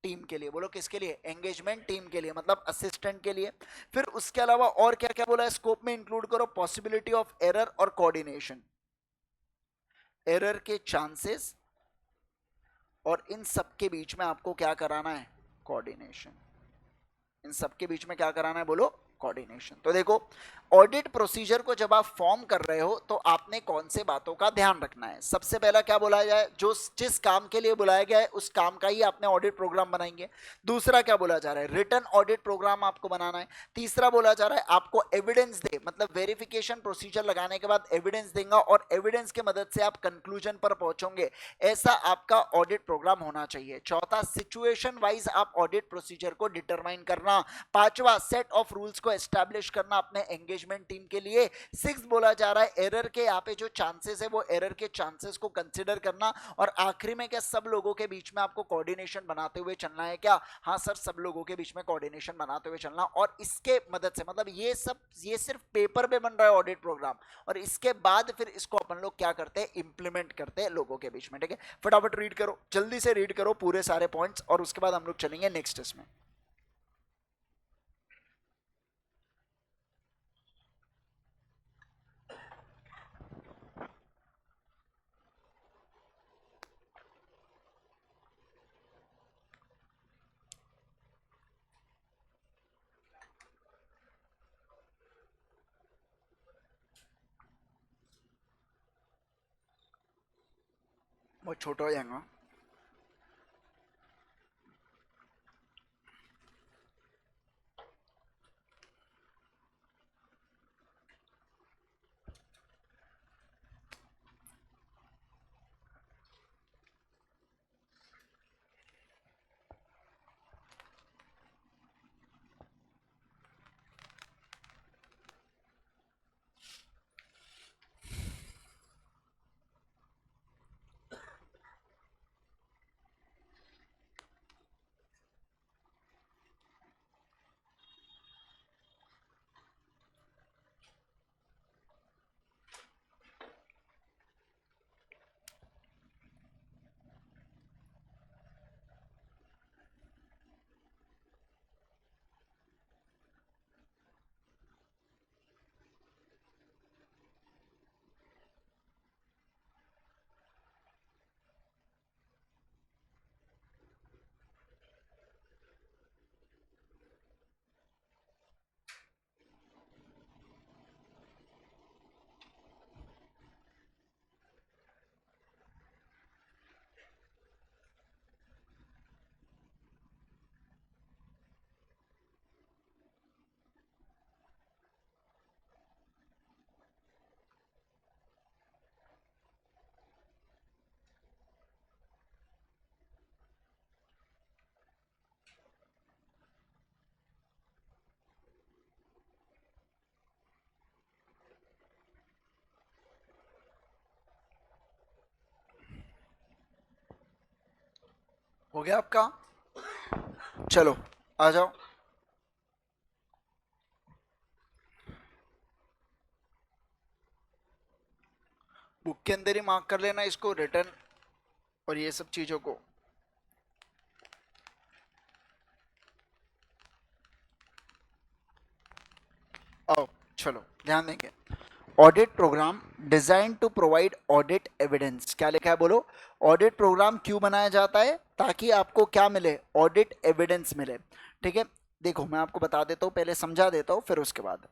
टीम के लिए, बोलो किसके लिए, एंगेजमेंट टीम के लिए, मतलब असिस्टेंट के लिए। फिर उसके अलावा और क्या क्या बोला है, स्कोप में इंक्लूड करो पॉसिबिलिटी ऑफ एरर और कोऑर्डिनेशन, एरर के चांसेस, और इन सब के बीच में आपको क्या कराना है, कोऑर्डिनेशन, इन सब के बीच में क्या कराना है, बोलो कोऑर्डिनेशन। तो देखो ऑडिट प्रोसीजर को जब आप फॉर्म कर रहे हो तो आपने कौन से बातों का ध्यान रखना है। सबसे पहला क्या बोला जाए, जो जिस काम के लिए बुलाया गया है उस काम का ही आपने ऑडिट प्रोग्राम बनाएंगे। दूसरा क्या बोला जा रहा है, रिटर्न ऑडिट प्रोग्राम आपको बनाना है। तीसरा बोला जा रहा है आपको एविडेंस दे, मतलब वेरिफिकेशन प्रोसीजर लगाने के बाद एविडेंस देगा और एविडेंस की मदद से आप कंक्लूजन पर पहुंचोगे, ऐसा आपका ऑडिट प्रोग्राम होना चाहिए। चौथा, सिचुएशन वाइज आप ऑडिट प्रोसीजर को डिटरमाइन करना। पांचवा, सेट ऑफ रूल्स को एस्टैब्लिश करना अपने एंगेजमेंट टीम के लिए। सिक्स बोला जा रहा है एरर के यहाँ पे जो चांसेस है वो एरर के चांसेस को कंसिडर करना। और आखिरी में क्या सब लोगों के बीच में आपको कोऑर्डिनेशन बनाते हुए चलना है क्या, हाँ सर सब लोगों के बीच में कोऑर्डिनेशन बनाते हुए चलना। और इसके मदद से मतलब ये सिर्फ पेपर पे बन रहा है ऑडिट प्रोग्राम, और इसके बाद फिर इसको अपन लोग क्या करते हैं, इंप्लीमेंट करते हैं लोगों के बीच में। ठीक है, फटाफट रीड करो, जल्दी से रीड करो पूरे सारे पॉइंट्स, और उसके बाद हम लोग चलेंगे नेक्स्ट इसमें। वो छोटा हो जाएगा। हो गया आपका, चलो आ जाओ। बुक के अंदर ही मार्क कर लेना इसको, रिटर्न और ये सब चीजों को। आओ चलो ध्यान देंगे। Audit programme design to provide audit evidence, क्या लिखा है बोलो। ऑडिट प्रोग्राम क्यों बनाया जाता है, ताकि आपको क्या मिले, ऑडिट एविडेंस मिले। ठीक है, देखो मैं आपको बता देता हूं, पहले समझा देता हूं फिर उसके बाद।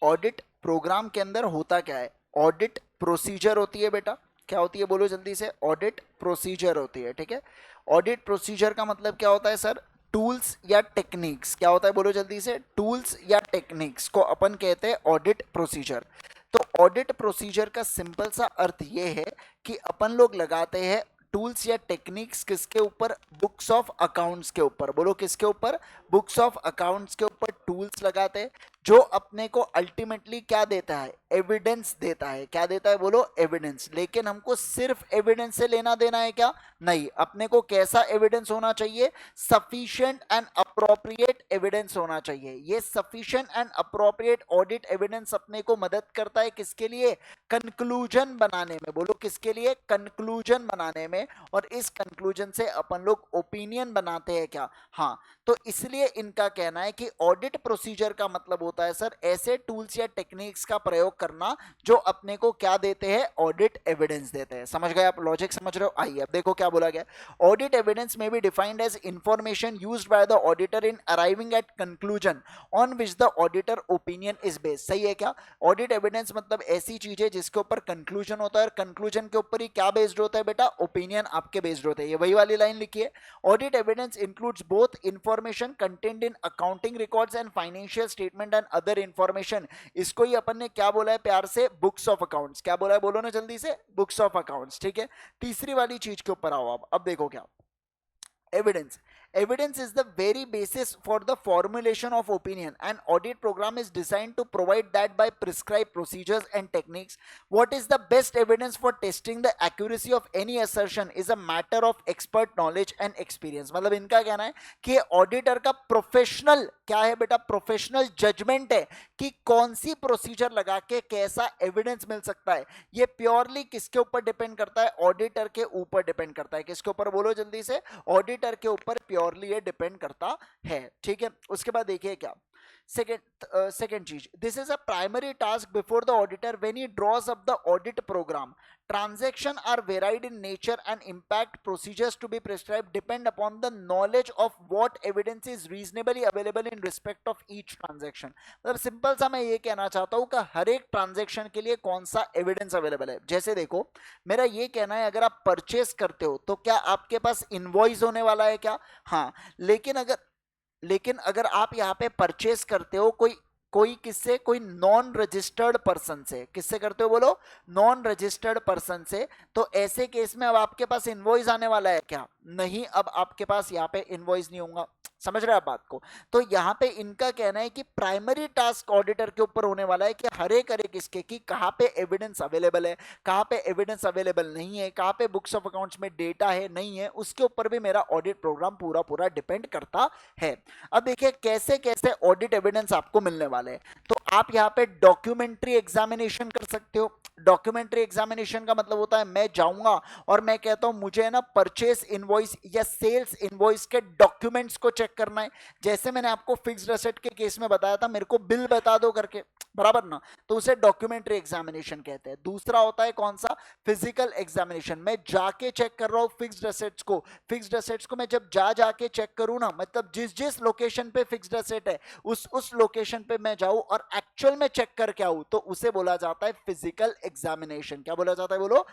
ऑडिट प्रोग्राम के अंदर होता क्या है, ऑडिट प्रोसीजर होती है बेटा, क्या होती है बोलो जल्दी से, ऑडिट प्रोसीजर होती है। ठीक है, ऑडिट प्रोसीजर का मतलब क्या होता है सर, टूल्स या टेक्निक्स, क्या होता है बोलो जल्दी से, टूल्स या टेक्निक्स को अपन कहते हैं ऑडिट प्रोसीजर। तो ऑडिट प्रोसीजर का सिंपल सा अर्थ ये है कि अपन लोग लगाते हैं टूल्स या टेक्निक्स किसके ऊपर, बुक्स ऑफ अकाउंट्स के ऊपर। बोलो किसके ऊपर, बुक्स ऑफ अकाउंट्स के ऊपर टूल्स लगाते हैं, जो अपने को अल्टीमेटली क्या देता है, एविडेंस देता है। क्या देता है बोलो, एविडेंस। लेकिन हमको सिर्फ एविडेंस से लेना देना है क्या, नहीं। अपने को कैसा एविडेंस होना चाहिए, सफिशिएंट एंड अप्रोप्रिएट एविडेंस होना चाहिए। ये sufficient and appropriate audit evidence अपने को मदद करता है किसके लिए, कंक्लूजन बनाने में। बोलो किसके लिए, कंक्लूजन बनाने में। और इस कंक्लूजन से अपन लोग ओपिनियन बनाते हैं क्या, हाँ। तो इसलिए इनका कहना है कि ऑडिट प्रोसीजर का मतलब होता है सर, ऐसे टूल्स या टेक्निक्स का प्रयोग करना जो अपने को क्या देते हैं, ऑडिट एविडेंस देते हैं। समझ गए आप, लॉजिक समझ रहे हो? आइए अब देखो क्या बोला गया। Audit evidence may be defined as information used by the auditor in arriving at conclusion on which the auditor opinion is based. सही है क्या? ऑडिट एविडेंस मतलब ऐसी चीज है जिसके ऊपर कंक्लूजन होता है, और कंक्लूजन के ऊपर ही क्या बेस्ड होता है बेटा, ओपिनियन आपके बेस्ड होते हैं। ये वही वाली लाइन लिखी है। Audit evidence includes both information content in accounting records and financial statement and other information. इसको ही अपन ने क्या बोला है प्यार से, बुक्स ऑफ अकाउंट्स। क्या बोला है, बोलो ना जल्दी से, बुक्स ऑफ अकाउंट्स। ठीक है, तीसरी वाली चीज के ऊपर आओ अब देखो क्या, evidence. Evidence is the very basis for the formulation of opinion. An audit program is designed to provide that by prescribed procedures and techniques. What is the best evidence for testing the accuracy of any assertion is a matter of expert knowledge and experience. मतलब इनका कहना है कि auditor का professional क्या है बेटा, professional judgement है कि कौन सी प्रोसीजर लगा के कैसा एविडेंस मिल सकता है। ये प्योरली किसके ऊपर डिपेंड करता है, ऑडिटर के ऊपर डिपेंड करता है। किसके ऊपर, बोलो जल्दी से, ऑडिटर के ऊपर प्योरली ये डिपेंड करता है। ठीक है, उसके बाद देखिए क्या second चीज, this is a primary task before the auditor when he draws up the audit program. Transaction are varied in nature and impact procedures to be prescribed depend upon the knowledge of what evidence is reasonably available in respect of each transaction. मतलब simple सा मैं ये कहना चाहता हूँ कि हर एक transaction के लिए कौन सा एविडेंस अवेलेबल है। जैसे देखो, मेरा ये कहना है अगर आप परचेस करते हो तो क्या आपके पास इनवॉइस होने वाला है क्या? हाँ, लेकिन अगर आप यहाँ पे परचेस करते हो कोई किससे, कोई नॉन रजिस्टर्ड पर्सन से, किससे करते हो बोलो, नॉन रजिस्टर्ड पर्सन से, तो ऐसे केस में अब आपके पास इनवॉइस आने वाला है क्या? नहीं, अब आपके पास यहाँ पे इनवॉइस नहीं होगा। समझ रहे हैं आप बात को? तो यहाँ पे इनका कहना है कि प्राइमरी टास्क ऑडिटर के ऊपर होने वाला है कि हर एक इसके कि कहाँ पे एविडेंस अवेलेबल है, कहाँ पे एविडेंस अवेलेबल नहीं है, कहाँ पे बुक्स ऑफ अकाउंट्स में डेटा है नहीं है, उसके ऊपर भी मेरा ऑडिट प्रोग्राम पूरा डिपेंड करता है। अब देखिए कैसे कैसे ऑडिट एविडेंस आपको मिलने वाले हैं। तो आप यहाँ पे डॉक्यूमेंट्री एग्जामिनेशन कर सकते हो। डॉक्यूमेंट्री एग्जामिनेशन का मतलब होता है मैं जाऊंगा और मैं कहता हूं मुझे ना परचेस इनवॉइस या सेल्स इनवॉइस के डॉक्यूमेंट्स को चेक करना है। जैसे मैंने आपको फिक्स्ड एसेट के केस में बताया था, मेरे को बिल बता दो करके, बराबर ना, तो उसे डॉक्यूमेंट्री एग्जामिनेशन कहते हैं। दूसरा होता है कौन सा, फिजिकल एग्जामिनेशन। मैं जाके चेक कर रहा हूं फिक्स्ड एसेट्स को मैं जब जाके चेक करूं ना, मतलब जिस लोकेशन पे फिक्स्ड एसेट है उस लोकेशन पे मैं जाऊं और एक्चुअल में चेक करके आऊं, तो उसे बोला जाता है फिजिकल एग्जामिनेशन। क्या बोला जाता है बोलो?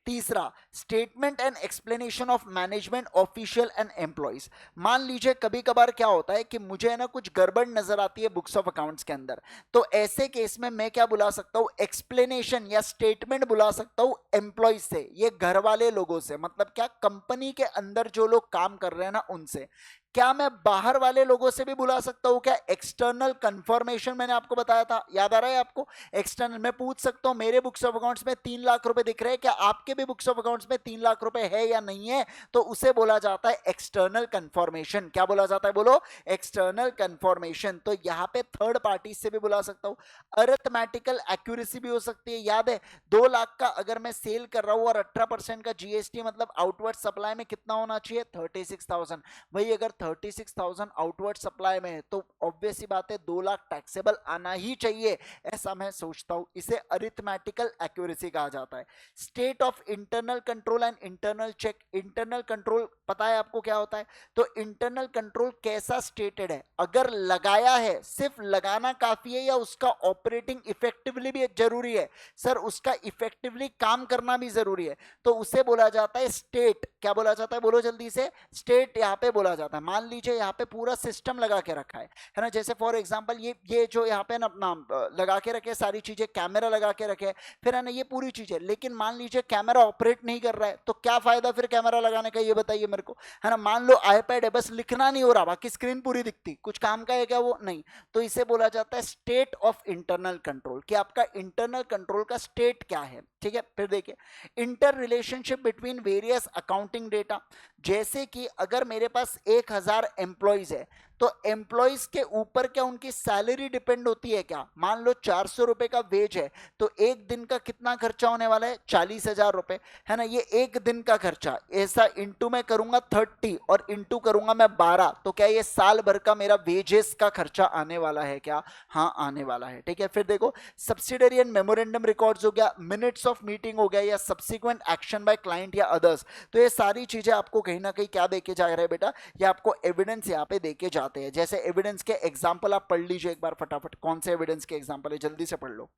तीसरा, statement and explanation of management official and employees. मान लीजिए कभी कभार क्या होता है कि मुझे है ना कुछ गड़बड़ नजर आती है बुक्स ऑफ अकाउंट्स के अंदर, तो ऐसे केस में मैं क्या बुला सकता हूं, एक्सप्लेनेशन या स्टेटमेंट बुला सकता हूं एम्प्लॉइज से, ये घर वाले लोगों से, मतलब क्या, कंपनी के अंदर जो लोग काम कर रहे हैं ना उनसे। क्या मैं बाहर वाले लोगों से भी बुला सकता हूं क्या? एक्सटर्नल कंफर्मेशन मैंने आपको बताया था, याद आ रहा है आपको? एक्सटर्नल मैं पूछ सकता हूं मेरे बुक्स ऑफ अकाउंट्स में 3 लाख रुपए दिख रहे हैं, क्या आपके भी बुक्स ऑफ अकाउंट्स में 3 लाख रुपए है या नहीं है? तो उसे बोला जाता है एक्सटर्नल कंफर्मेशन। क्या बोला जाता है बोलो? External confirmation. तो यहां पे थर्ड पार्टी से भी बुला सकता हूं। अरिथमेटिकल एक्यूरेसी भी हो सकती है। याद है 2 लाख का अगर मैं सेल कर रहा हूं और 18% का जीएसटी, मतलब आउटवर्ड सप्लाई में कितना होना चाहिए, 36,000। वही अगर 36,000 आउटवर्ड सप्लाई में है तो ऑब्वियस सी बात है 2 लाख टैक्सेबल आना ही चाहिए, ऐसा मैं सोचता हूं। इसे अरिथमेटिकल एक्यूरेसी कहा जाता है। State of internal control and internal check. Internal control पता है आपको क्या होता है? तो इंटरनल कंट्रोल कैसा स्टेटेड है, अगर लगाया है, सिर्फ लगाना काफी है या उसका ऑपरेटिंग इफेक्टिवली भी जरूरी है? सर उसका इफेक्टिवली काम करना भी जरूरी है, तो उसे बोला जाता है स्टेट। क्या बोला जाता है बोलो जल्दी से? स्टेट यहां पे बोला जाता है। मान लीजिए यहाँ पे पूरा सिस्टम लगा के रखा है ना, जैसे फॉर एग्जांपल ये जो यहाँ पे ना अपना लगा के रखे सारी चीजें, कैमरा लगा के रखे, फिर है ना ये पूरी चीजें, लेकिन मान लीजिए कैमरा ऑपरेट नहीं कर रहा है, तो क्या फायदा फिर कैमरा लगाने का, ये बताइए मेरे को, है ना? मान लो आईपैड है, बस लिखना नहीं हो रहा, बाकी स्क्रीन पूरी दिखती, कुछ काम का है क्या वो? नहीं। तो इसे बोला जाता है स्टेट ऑफ इंटरनल कंट्रोल, कि आपका इंटरनल कंट्रोल का स्टेट क्या है। ठीक है, फिर देखिए inter relationship between various accounting data. जैसे कि अगर मेरे पास 1000 एम्प्लॉइज है तो एम्प्लॉइज के ऊपर क्या उनकी सैलरी डिपेंड होती है क्या? मान लो 400 रुपए का वेज है, तो एक दिन का कितना खर्चा होने वाला है? 40,000 रुपए, है ना? ये एक दिन का खर्चा, ऐसा इंटू में करूंगा 30 और इंटू करूंगा मैं 12, तो क्या ये साल भर का मेरा वेजेस का खर्चा आने वाला है क्या? हाँ, आने वाला है। ठीक है, फिर देखो सब्सिडरी एंड मेमोरेंडम रिकॉर्ड्स हो गया, मिनट्स ऑफ मीटिंग हो गया, या सब्सिक्वेंट एक्शन बाय क्लाइंट या अदर्स। तो ये सारी चीजें आपको कहीं ना कहीं क्या देके जा रहे हैं बेटा? ये आपको एविडेंस यहाँ पे देके जाते हैं। जैसे एविडेंस के एग्जाम्पल आप पढ़ लीजिए एक बार फटाफट, कौन से एविडेंस के एग्जाम्पल है, जल्दी से पढ़ लो।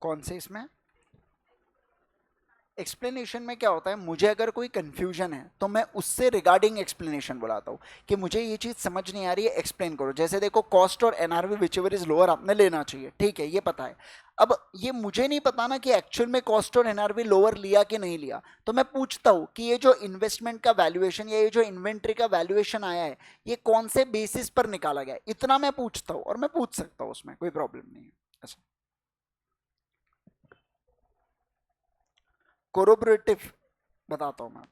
कौन से इसमें एक्सप्लेनेशन में क्या होता है, मुझे अगर कोई कंफ्यूजन है तो मैं उससे रिगार्डिंग एक्सप्लेनेशन बुलाता हूँ कि मुझे ये चीज़ समझ नहीं आ रही है, एक्सप्लेन करो। जैसे देखो कॉस्ट और NRV which ever is lower आपने लेना चाहिए, ठीक है, ये पता है। अब ये मुझे नहीं पता ना कि एक्चुअल में कॉस्ट और एनआरवी लोअर लिया कि नहीं लिया, तो मैं पूछता हूँ कि ये जो इन्वेस्टमेंट का वैल्यूएशन या ये जो इन्वेंट्री का वैल्यूएशन आया है, ये कौन से बेसिस पर निकाला गया, इतना मैं पूछता हूँ, और मैं पूछ सकता हूँ, उसमें कोई प्रॉब्लम नहीं है। ऐसा कोरोबरेटिव बताता हूँ मैं।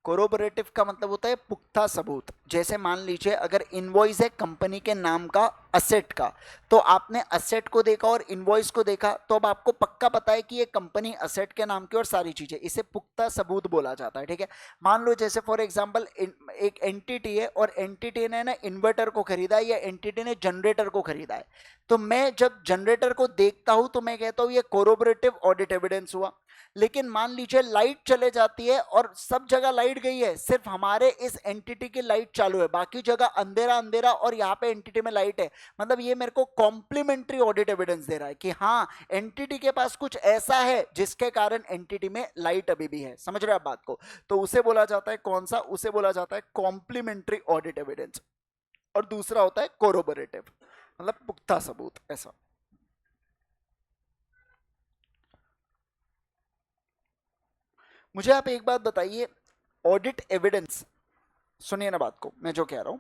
कोरोबरेटिव का मतलब होता है पुख्ता सबूत। जैसे मान लीजिए अगर इनवॉइस है कंपनी के नाम का असेट का, तो आपने असेट को देखा और इनवॉइस को देखा, तो अब आपको पक्का पता है कि ये कंपनी असेट के नाम की और सारी चीजें, इसे पुख्ता सबूत बोला जाता है। ठीक है, मान लो जैसे फॉर एग्जांपल एक एंटिटी है और एंटिटी ने ना इन्वर्टर को खरीदा है या एंटिटी ने जनरेटर को खरीदा है, तो मैं जब जनरेटर को देखता हूं तो मैं कहता हूं ये कोरोबरेटिव ऑडिट एविडेंस हुआ। लेकिन मान लीजिए लाइट चले जाती है और सब जगह लाइट गई है, सिर्फ हमारे इस एंटिटी की लाइट चालू है, बाकी जगह अंधेरा अंधेरा और यहाँ पे एंटिटी में लाइट है, मतलब ये मेरे को कॉम्प्लीमेंट्री ऑडिट एविडेंस दे रहा है कि हाँ एंटिटी के पास कुछ ऐसा है जिसके कारण एंटिटी में लाइट अभी भी है। समझ रहे हैं आप बात को? तो उसे बोला जाता है कौन सा? उसे बोला जाता है कॉम्प्लीमेंट्री ऑडिट एविडेंस। और दूसरा होता है कोरोबरेटिव, मतलब पुख्ता सबूत। ऐसा मुझे आप एक बात बताइए, ऑडिट एविडेंस, सुनिए ना बात को मैं जो कह रहा हूं,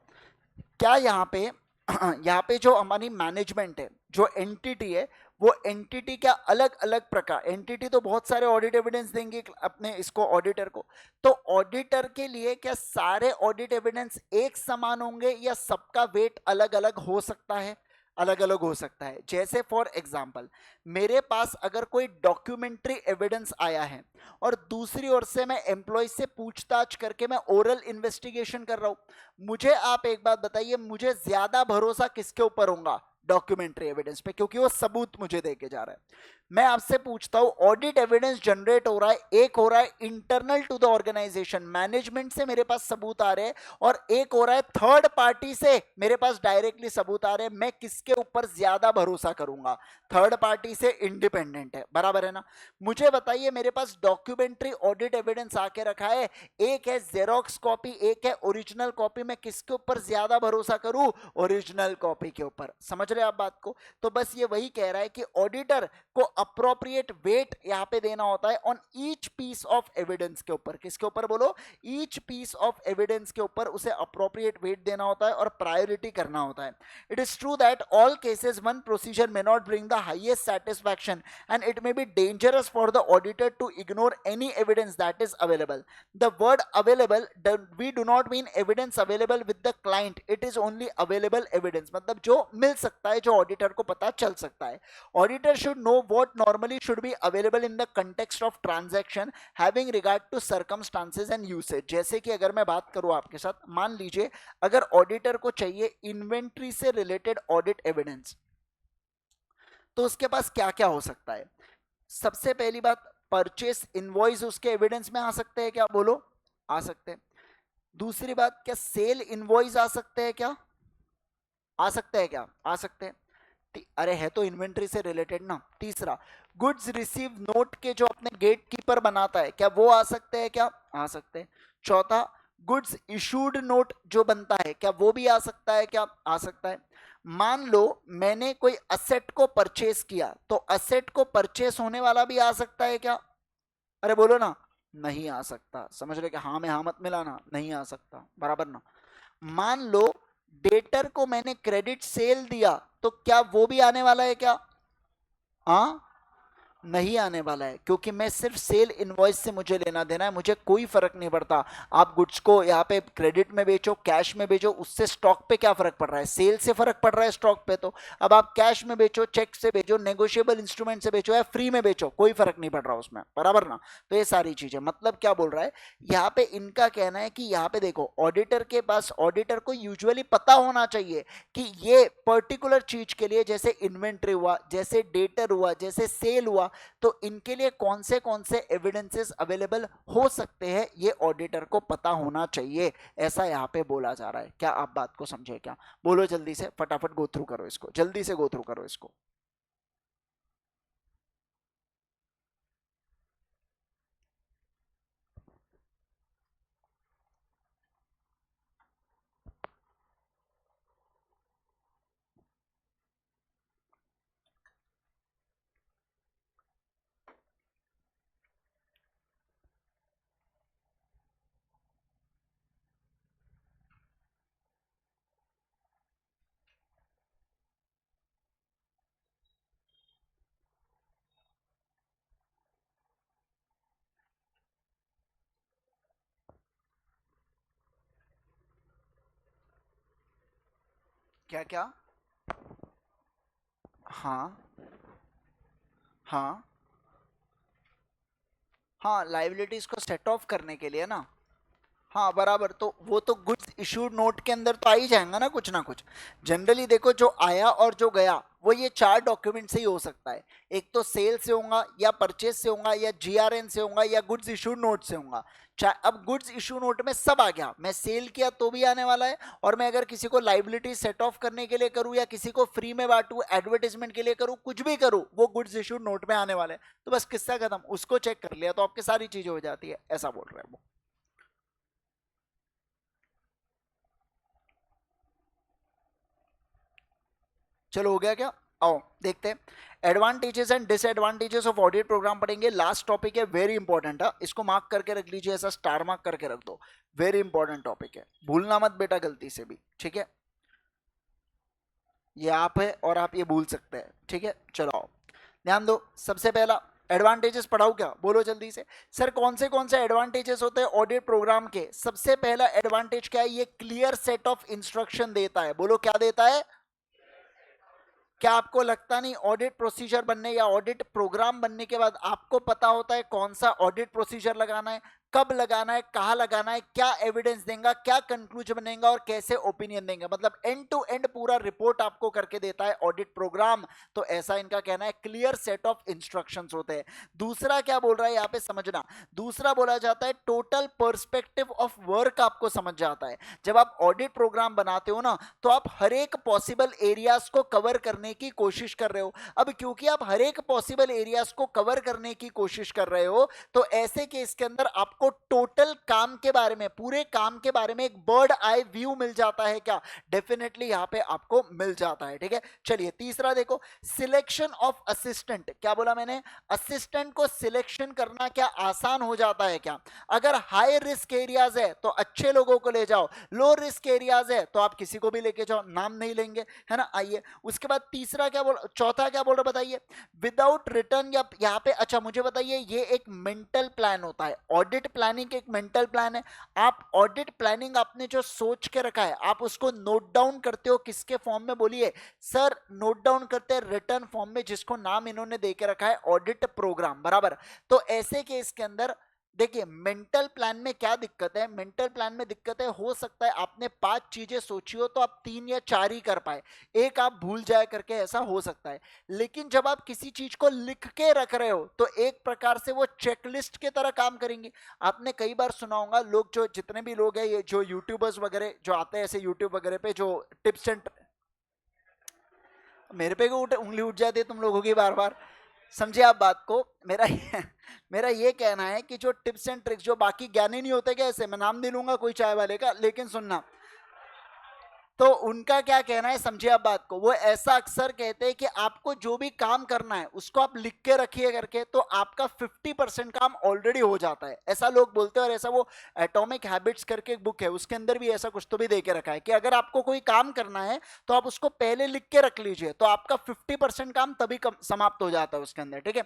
क्या यहाँ पे यहाँ पे जो हमारी मैनेजमेंट है, जो एंटिटी है, वो एंटिटी क्या अलग अलग प्रकार, एंटिटी तो बहुत सारे ऑडिट एविडेंस देंगे अपने इसको ऑडिटर को, तो ऑडिटर के लिए क्या सारे ऑडिट एविडेंस एक समान होंगे या सबका वेट अलग अलग हो सकता है? अलग अलग हो सकता है। जैसे फॉर एग्जांपल मेरे पास अगर कोई डॉक्यूमेंट्री एविडेंस आया है और दूसरी ओर से मैं एम्प्लॉय से पूछताछ करके मैं ओरल इन्वेस्टिगेशन कर रहा हूं, मुझे आप एक बात बताइए, मुझे ज्यादा भरोसा किसके ऊपर होगा? डॉक्यूमेंट्री एविडेंस पे, क्योंकि वो सबूत मुझे देके जा रहा है। मैं आपसे पूछता हूं, ऑडिट एविडेंस जनरेट हो रहा है, एक हो रहा है internal to the organisation, management से मेरे पास सबूत आ रहे हैं, और एक हो रहा है थर्ड पार्टी से मेरे पास डायरेक्टली सबूत आ रहे हैं। मैं किसके ऊपर ज्यादा भरोसा करूंगा? थर्ड पार्टी से इंडिपेंडेंट है, बराबर है ना? मुझे बताइए, मेरे पास डॉक्यूमेंट्री ऑडिट एविडेंस आके रखा है, एक है जेरोक्स कॉपी, एक है ओरिजिनल कॉपी, मैं किसके ऊपर ज्यादा भरोसा करूं? ओरिजिनल कॉपी के ऊपर। समझ रहे आप बात को? तो बस ये वही कह रहा है कि ऑडिटर को अप्रोप्रिएट वेट यहां पे देना होता है on each piece of evidence के ऊपर। किसके ऊपर बोलो? ईच पीस ऑफ एविडेंस के ऊपर उसे अप्रोप्रिएट वेट देना होता है और प्रायोरिटी करना होता है। It is true that all cases one procedure may not bring the highest satisfaction and it may be dangerous for the auditor to ignore any evidence that is available. The word available, we do not mean evidence available with the client, it is only available evidence, मतलब जो मिल सकता है, जो auditor को पता चल सकता है। Auditor should know what normally should be available in the context of transaction having regard to circumstances and usage। जैसे कि अगर मैं बात करूं आपके साथ, मान लीजिए अगर ऑडिटर को चाहिए इन्वेंट्री से रिलेटेड ऑडिट एविडेंस, तो उसके पास क्या क्या हो सकता है? सबसे पहली बात, परचेस इनवॉइस उसके एविडेंस में आ सकते हैं क्या? बोलो, आ सकते हैं। दूसरी बात, क्या सेल इनवॉइस आ सकते हैं क्या? आ सकते हैं क्या? आ सकते हैं। अरे है तो इन्वेंट्री से रिलेटेड ना। तीसरा, गुड्स रिसीव नोट के जो अपने गेट कीपर बनाता है, क्या वो आ सकते हैं क्या? आ सकते हैं। चौथा, गुड्स इशूड नोट जो बनता है, क्या वो भी आ सकता है क्या? आ सकता है। मान लो मैंने कोई असेट को परचेस किया, तो असेट को परचेस होने वाला भी आ सकता है क्या? अरे बोलो ना। नहीं आ सकता। समझ रहे कि हाँ में हाँ मत मिलाना, नहीं आ सकता, बराबर ना। मान लो डेटर को मैंने क्रेडिट सेल दिया, तो क्या वो भी आने वाला है क्या? हाँ, नहीं आने वाला है, क्योंकि मैं सिर्फ सेल इनवॉइस से मुझे लेना देना है, मुझे कोई फर्क नहीं पड़ता आप गुड्स को यहाँ पे क्रेडिट में बेचो, कैश में बेचो, उससे स्टॉक पे क्या फर्क पड़ रहा है? सेल से फर्क पड़ रहा है स्टॉक पे। तो अब आप कैश में बेचो, चेक से बेचो, नेगोशिएबल इंस्ट्रूमेंट से बेचो या फ्री में बेचो, कोई फर्क नहीं पड़ रहा उसमें, बराबर ना। तो ये सारी चीजें, मतलब क्या बोल रहा है यहाँ पे, इनका कहना है कि यहाँ पे देखो, ऑडिटर के पास, ऑडिटर को यूजुअली पता होना चाहिए कि ये पर्टिकुलर चीज के लिए, जैसे इन्वेंट्री हुआ, जैसे डेटर हुआ, जैसे सेल हुआ, तो इनके लिए कौन से एविडेंसेस अवेलेबल हो सकते हैं, ये ऑडिटर को पता होना चाहिए, ऐसा यहां पे बोला जा रहा है। क्या आप बात को समझे क्या? बोलो जल्दी से, फटाफट गो थ्रू करो इसको, जल्दी से गो थ्रू करो इसको। क्या क्या? हाँ हाँ हाँ, लाइबिलिटीज को सेट ऑफ करने के लिए ना। हाँ बराबर, तो वो तो गुड्स इशूड नोट के अंदर तो आ ही जाएगा ना कुछ ना कुछ। जनरली देखो, जो आया और जो गया, वो ये चार डॉक्यूमेंट से ही हो सकता है। एक तो सेल से होगा, या परचेज से होगा, या जीआरएन से होगा, या गुड्स इशूड नोट से होगा। अब गुड्स इशू नोट में सब आ गया, मैं सेल किया तो भी आने वाला है, और मैं अगर किसी को लाइबिलिटी सेट ऑफ करने के लिए करूं, या किसी को फ्री में बांटू, एडवर्टाइजमेंट के लिए करूं, कुछ भी करूं, वो गुड्स इशूड नोट में आने वाले हैं। तो बस किस्सा खत्म, उसको चेक कर लिया तो आपकी सारी चीजें हो जाती है, ऐसा बोल रहे हैं वो। चलो हो गया क्या? आओ देखते हैं। Advantages and disadvantages of audit programme पढ़ेंगे। लास्ट टॉपिक है, वेरी इंपॉर्टेंट है, इसको मार्क करके रख लीजिए, ऐसा स्टार मार्क करके रख दो। वेरी इंपॉर्टेंट टॉपिक है, भूलना मत बेटा गलती से भी, ठीक है? ये आप है और आप ये भूल सकते हैं, ठीक है? चलो आओ ध्यान दो। सबसे पहला एडवांटेजेस पढ़ाओ क्या, बोलो जल्दी से। सर कौन से एडवांटेजेस होते हैं ऑडिट प्रोग्राम के? सबसे पहला एडवांटेज क्या है? ये क्लियर सेट ऑफ इंस्ट्रक्शन देता है। बोलो क्या देता है? क्या आपको लगता नहीं ऑडिट प्रोसीजर बनने या ऑडिट प्रोग्राम बनने के बाद आपको पता होता है कौन सा ऑडिट प्रोसीजर लगाना है, कब लगाना है, कहाँ लगाना है, क्या एविडेंस देगा, क्या कंक्लूजन बनेगा और कैसे ओपिनियन देंगे? मतलब एंड टू एंड पूरा रिपोर्ट आपको करके देता है ऑडिट प्रोग्राम। तो ऐसा इनका कहना है, क्लियर सेट ऑफ इंस्ट्रक्शंस होते हैं। दूसरा क्या बोल रहा है यहाँ पे समझना, दूसरा बोला जाता है टोटल पर्सपेक्टिव ऑफ वर्क आपको समझ जाता है। जब आप ऑडिट प्रोग्राम बनाते हो ना, तो आप हर एक पॉसिबल एरियाज को कवर करने की कोशिश कर रहे हो। अब क्योंकि आप हर एक पॉसिबल एरियाज को कवर करने की कोशिश कर रहे हो, तो ऐसे केस के अंदर आपको टोटल काम के बारे में, पूरे काम के बारे में एक बर्ड आई व्यू मिल जाता है क्या? डेफिनेटली यहां पे आपको मिल जाता है, ठीक है? चलिए तीसरा देखो, सिलेक्शन ऑफ असिस्टेंट। क्या बोला मैंने? असिस्टेंट को सिलेक्शन करना क्या आसान हो जाता है क्या? अगर हाई रिस्क एरियाज है तो अच्छे लोगों को ले जाओ, लो रिस्क एरियाज है तो आप किसी को भी लेके जाओ, नाम नहीं लेंगे, है ना? आइए उसके बाद तीसरा क्या बोल, चौथा क्या बोल रहा बताइए? विदाउट रिटर्न, या यहाँ पे अच्छा मुझे बताइए, ये एक मेंटल प्लान होता है, ऑडिट प्लानिंग एक मेंटल प्लान है। आप ऑडिट प्लानिंग आपने जो सोच के रखा है, आप उसको नोट डाउन करते हो किसके फॉर्म में? बोलिए सर। नोट डाउन करते हैं रिटर्न फॉर्म में, जिसको नाम इन्होंने दे के रखा है ऑडिट प्रोग्राम, बराबर। तो ऐसे केस के अंदर देखिए, मेंटल प्लान में क्या दिक्कत है? मेंटल प्लान में दिक्कत है, हो सकता है आपने 5 चीजें सोची हो तो आप 3 या 4 ही कर पाए, एक आप भूल जाए करके, ऐसा हो सकता है। लेकिन जब आप किसी चीज को लिख के रख रहे हो, तो एक प्रकार से वो चेकलिस्ट की तरह काम करेंगे। आपने कई बार सुना होगा, लोग जो जितने भी लोग हैं, ये जो यूट्यूबर्स वगैरह जो आते हैं ऐसे यूट्यूब वगैरह पे, जो टिप्स एंड, मेरे पे क्यों उंगली उठ जाती है तुम लोगों की बार बार? समझे आप बात को? मेरा ये कहना है कि जो टिप्स एंड ट्रिक्स, जो बाकी ज्ञानी नहीं होते क्या, ऐसे मैं नाम नहीं लूंगा कोई चाय वाले का, लेकिन सुनना, तो उनका क्या कहना है, समझिए आप बात को, वो ऐसा अक्सर कहते हैं कि आपको जो भी काम करना है उसको आप लिख के रखिए करके, तो आपका 50% काम ऑलरेडी हो जाता है, ऐसा लोग बोलते हैं। और ऐसा वो एटॉमिक हैबिट्स करके एक बुक है, उसके अंदर भी ऐसा कुछ तो भी दे के रखा है कि अगर आपको कोई काम करना है तो आप उसको पहले लिख के रख लीजिए, तो आपका 50% काम तभी समाप्त हो जाता है उसके अंदर, ठीक है।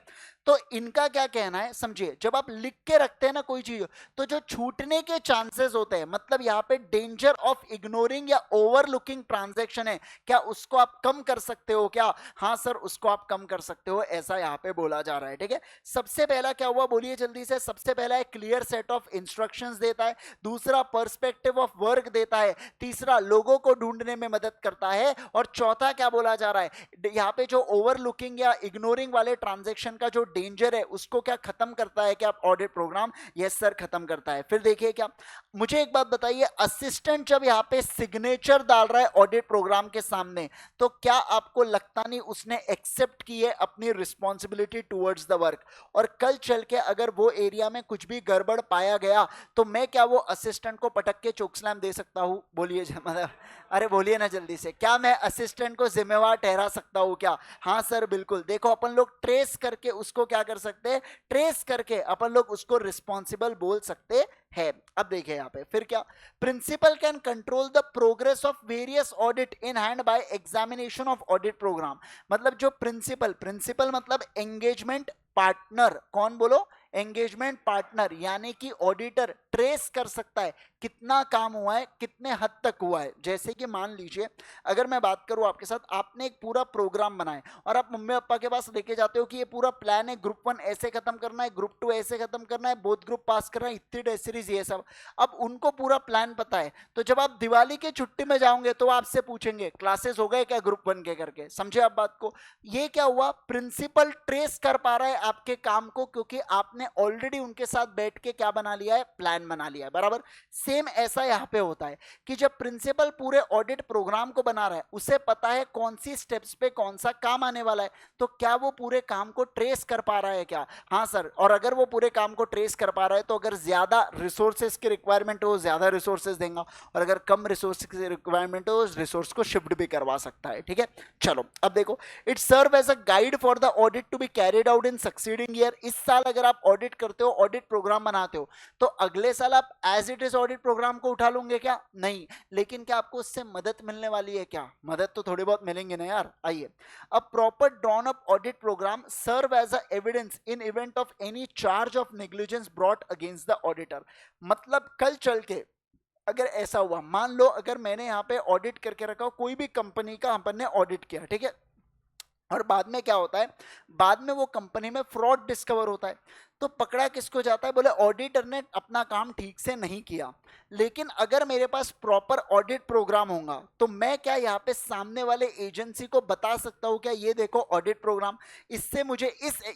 तो इनका क्या कहना है, समझिए, जब आप लिख के रखते हैं ना कोई चीज, तो जो छूटने के चांसेस होते हैं, मतलब यहाँ पे डेंजर ऑफ इग्नोरिंग या ओवरलुकिंग ट्रांजैक्शन है, क्या उसको आप कम कर सकते हो क्या? हाँ सर, उसको आप कम कर सकते हो, ऐसा यहाँ पे बोला जा रहा है, ठीक है। सबसे पहला क्या हुआ, बोलिए जल्दी से। सबसे पहला है क्लियर सेट ऑफ इंस्ट्रक्शंस देता है, दूसरा पर्सपेक्टिव ऑफ वर्क देता है, तीसरा लोगों को ढूंढने में मदद करता है, और चौथा क्या बोला जा रहा है, यहाँ पे जो ओवरलुकिंग या इग्नोरिंग वाले ट्रांजैक्शन का जो डेंजर है उसको क्या खत्म करता है क्या ऑडिट प्रोग्राम? यस सर, खत्म करता है। फिर देखिए क्या, मुझे एक बात बताइए, असिस्टेंट जब यहाँ पे सिग्नेचर डाल रहा है ऑडिट प्रोग्राम के सामने, तो क्या आपको लगता नहीं उसने एक्सेप्ट की है अपनी रिस्पॉन्सिबिलिटी टुवर्ड्स द वर्क? और कल चल के अगर वो एरिया में कुछ भी गड़बड़ पाया गया तो मैं क्या वो असिस्टेंट को पटक के चोकस्लैम दे सकता हूं? बोलिए मतलब, अरे बोलिए ना जल्दी से, क्या मैं असिस्टेंट को जिम्मेवार ठहरा सकता हूं क्या? हाँ सर बिल्कुल। देखो अपन लोग ट्रेस करके उसको क्या कर सकते हैं, ट्रेस करके अपन लोग उसको रिस्पॉन्सिबल बोल सकते हैं। अब देखिए यहाँ पे फिर क्या, principal can control the progress of various audit in hand by examination of audit programme. मतलब जो प्रिंसिपल, प्रिंसिपल मतलब एंगेजमेंट पार्टनर, कौन बोलो, एंगेजमेंट पार्टनर, यानी कि ऑडिटर ट्रेस कर सकता है कितना काम हुआ है, कितने हद तक हुआ है। जैसे कि मान लीजिए अगर मैं बात करूं आपके साथ, आपने एक पूरा प्रोग्राम बनाया और आप मम्मी पापा के पास लेके जाते हो कि ये पूरा प्लान है, ग्रुप 1 ऐसे खत्म करना है, ग्रुप 2 ऐसे खत्म करना है, बोथ ग्रुप पास करना है, इतनी टेस्ट सीरीज, ये सब। अब उनको पूरा प्लान पता है, तो जब आप दिवाली की छुट्टी में जाओगे तो आपसे पूछेंगे क्लासेस हो गए क्या ग्रुप 1 के करके, समझे आप बात को। ये क्या हुआ, प्रिंसिपल ट्रेस कर पा रहा है आपके काम को, क्योंकि आपने ऑलरेडी उनके साथ बैठ के क्या बना लिया है, प्लान बना लिया है, बराबर। सेम ऐसा यहां पे होता है कि जब प्रिंसिपल पूरे ऑडिट प्रोग्राम को बना रहा है, उसे पता है कौन सी स्टेप्स पे कौन सा काम आने वाला है, तो क्या वो पूरे काम को ट्रेस कर पा रहा है क्या? हाँ सर। और अगर वो पूरे काम को ट्रेस कर पा रहा है तो अगर ज्यादा रिसोर्सेज की रिक्वायरमेंट हो ज्यादा रिसोर्सेज देगा, और अगर कम रिसोर्स की रिक्वायरमेंट हो रिसोर्स को शिफ्ट भी करवा सकता है, ठीक है। चलो अब देखो, it serve as a guide for the audit to be carried out in succeeding year. इस साल अगर आप ऑडिट करते हो, ऑडिट प्रोग्राम बनाते हो, तो अगले साल आप as it is audit programme को उठा लोगे क्या? नहीं। लेकिन क्या आपको उससे मदद मिलने वाली है क्या? मदद तो थोड़ी बहुत मिलेंगे ना यार। आइए, a proper drawn up audit program serve as a evidence in event of any charge of negligence brought against the auditor। मतलब कल चल के अगर ऐसा हुआ, मान लो अगर मैंने यहाँ पे ऑडिट करके रखा, कोई भी कंपनी का अपन ने ऑडिट किया, ठीक है, और बाद में क्या होता है, बाद में वो कंपनी में फ्रॉड डिस्कवर होता है, तो पकड़ा किसको जाता है, बोले ऑडिटर ने अपना काम ठीक से नहीं किया। लेकिन अगर मेरे पास प्रॉपर ऑडिट प्रोग्राम होगा तो मैं क्या यहाँ पे सामने वाले एजेंसी को बता सकता हूँ क्या, ये देखो ऑडिट प्रोग्राम, इससे मुझे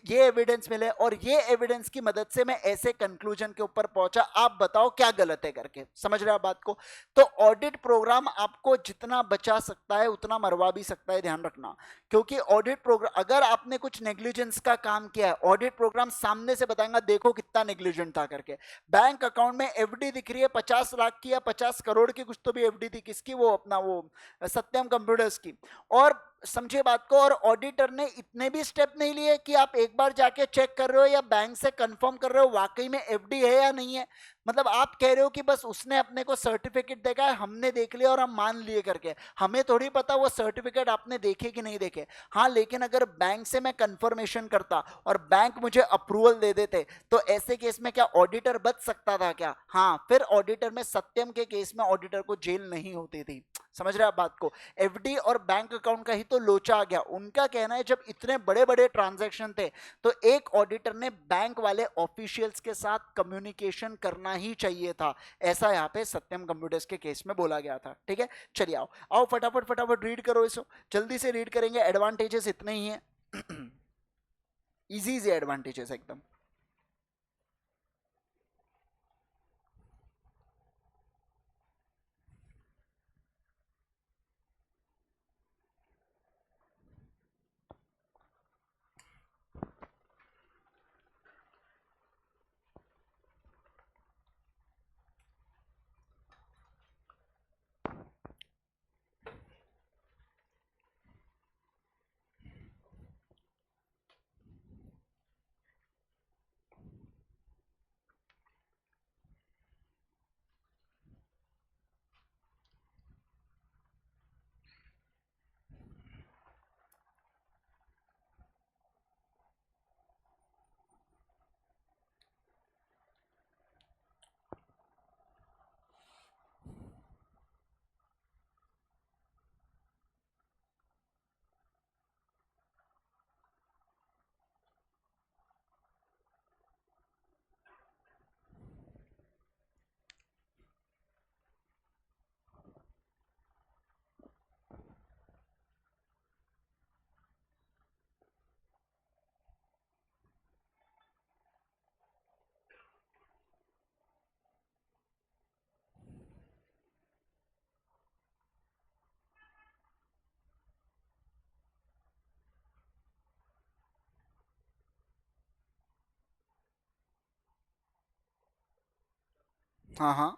ये एविडेंस मिले और ये एविडेंस की मदद से मैं ऐसे कंक्लूजन के ऊपर पहुंचा, आप बताओ क्या गलत है करके। समझ रहे हो आप बात को? तो ऑडिट प्रोग्राम आपको जितना बचा सकता है उतना मरवा भी सकता है, ध्यान रखना। क्योंकि ऑडिट प्रोग्राम, अगर आपने कुछ नेग्लिजेंस का काम किया है, ऑडिट प्रोग्राम सामने से बताएगा देखो कितना नेग्लिजेंट था करके। बैंक अकाउंट में एफडी दिख रही है 50 लाख की या 50 करोड़ की, कुछ तो भी एफडी थी, किसकी, वो अपना वो सत्यम कंप्यूटर्स की। और समझे बात को, और ऑडिटर ने इतने भी स्टेप नहीं लिए कि आप एक बार जाके चेक कर रहे हो या बैंक से कंफर्म कर रहे हो वाकई में एफडी है या नहीं है। मतलब आप कह रहे हो कि बस उसने अपने को सर्टिफिकेट देखा है, हमने देख लिया और हम मान लिए करके, हमें थोड़ी पता वो सर्टिफिकेट आपने देखे कि नहीं देखे। हाँ, लेकिन अगर बैंक से मैं कंफर्मेशन करता और बैंक मुझे अप्रूवल दे देते, तो ऐसे केस में क्या ऑडिटर बच सकता था क्या? हाँ, फिर ऑडिटर में, सत्यम के केस में ऑडिटर को जेल नहीं होती थी। समझ रहे आप बात को? एफडी और बैंक अकाउंट का ही तो लोचा आ गया। उनका कहना है जब इतने बड़े बड़े ट्रांजैक्शन थे तो एक ऑडिटर ने बैंक वाले ऑफिशियल्स के साथ कम्युनिकेशन करना ही चाहिए था, ऐसा यहाँ पे सत्यम कंप्यूटर्स के केस में बोला गया था, ठीक है। चलिए आओ आओ फटाफट फटाफट रीड करो इसको, जल्दी से रीड करेंगे। एडवांटेजेस इतने ही हैं, इजी इजी एडवांटेजेस एकदम। हाँ हाँ,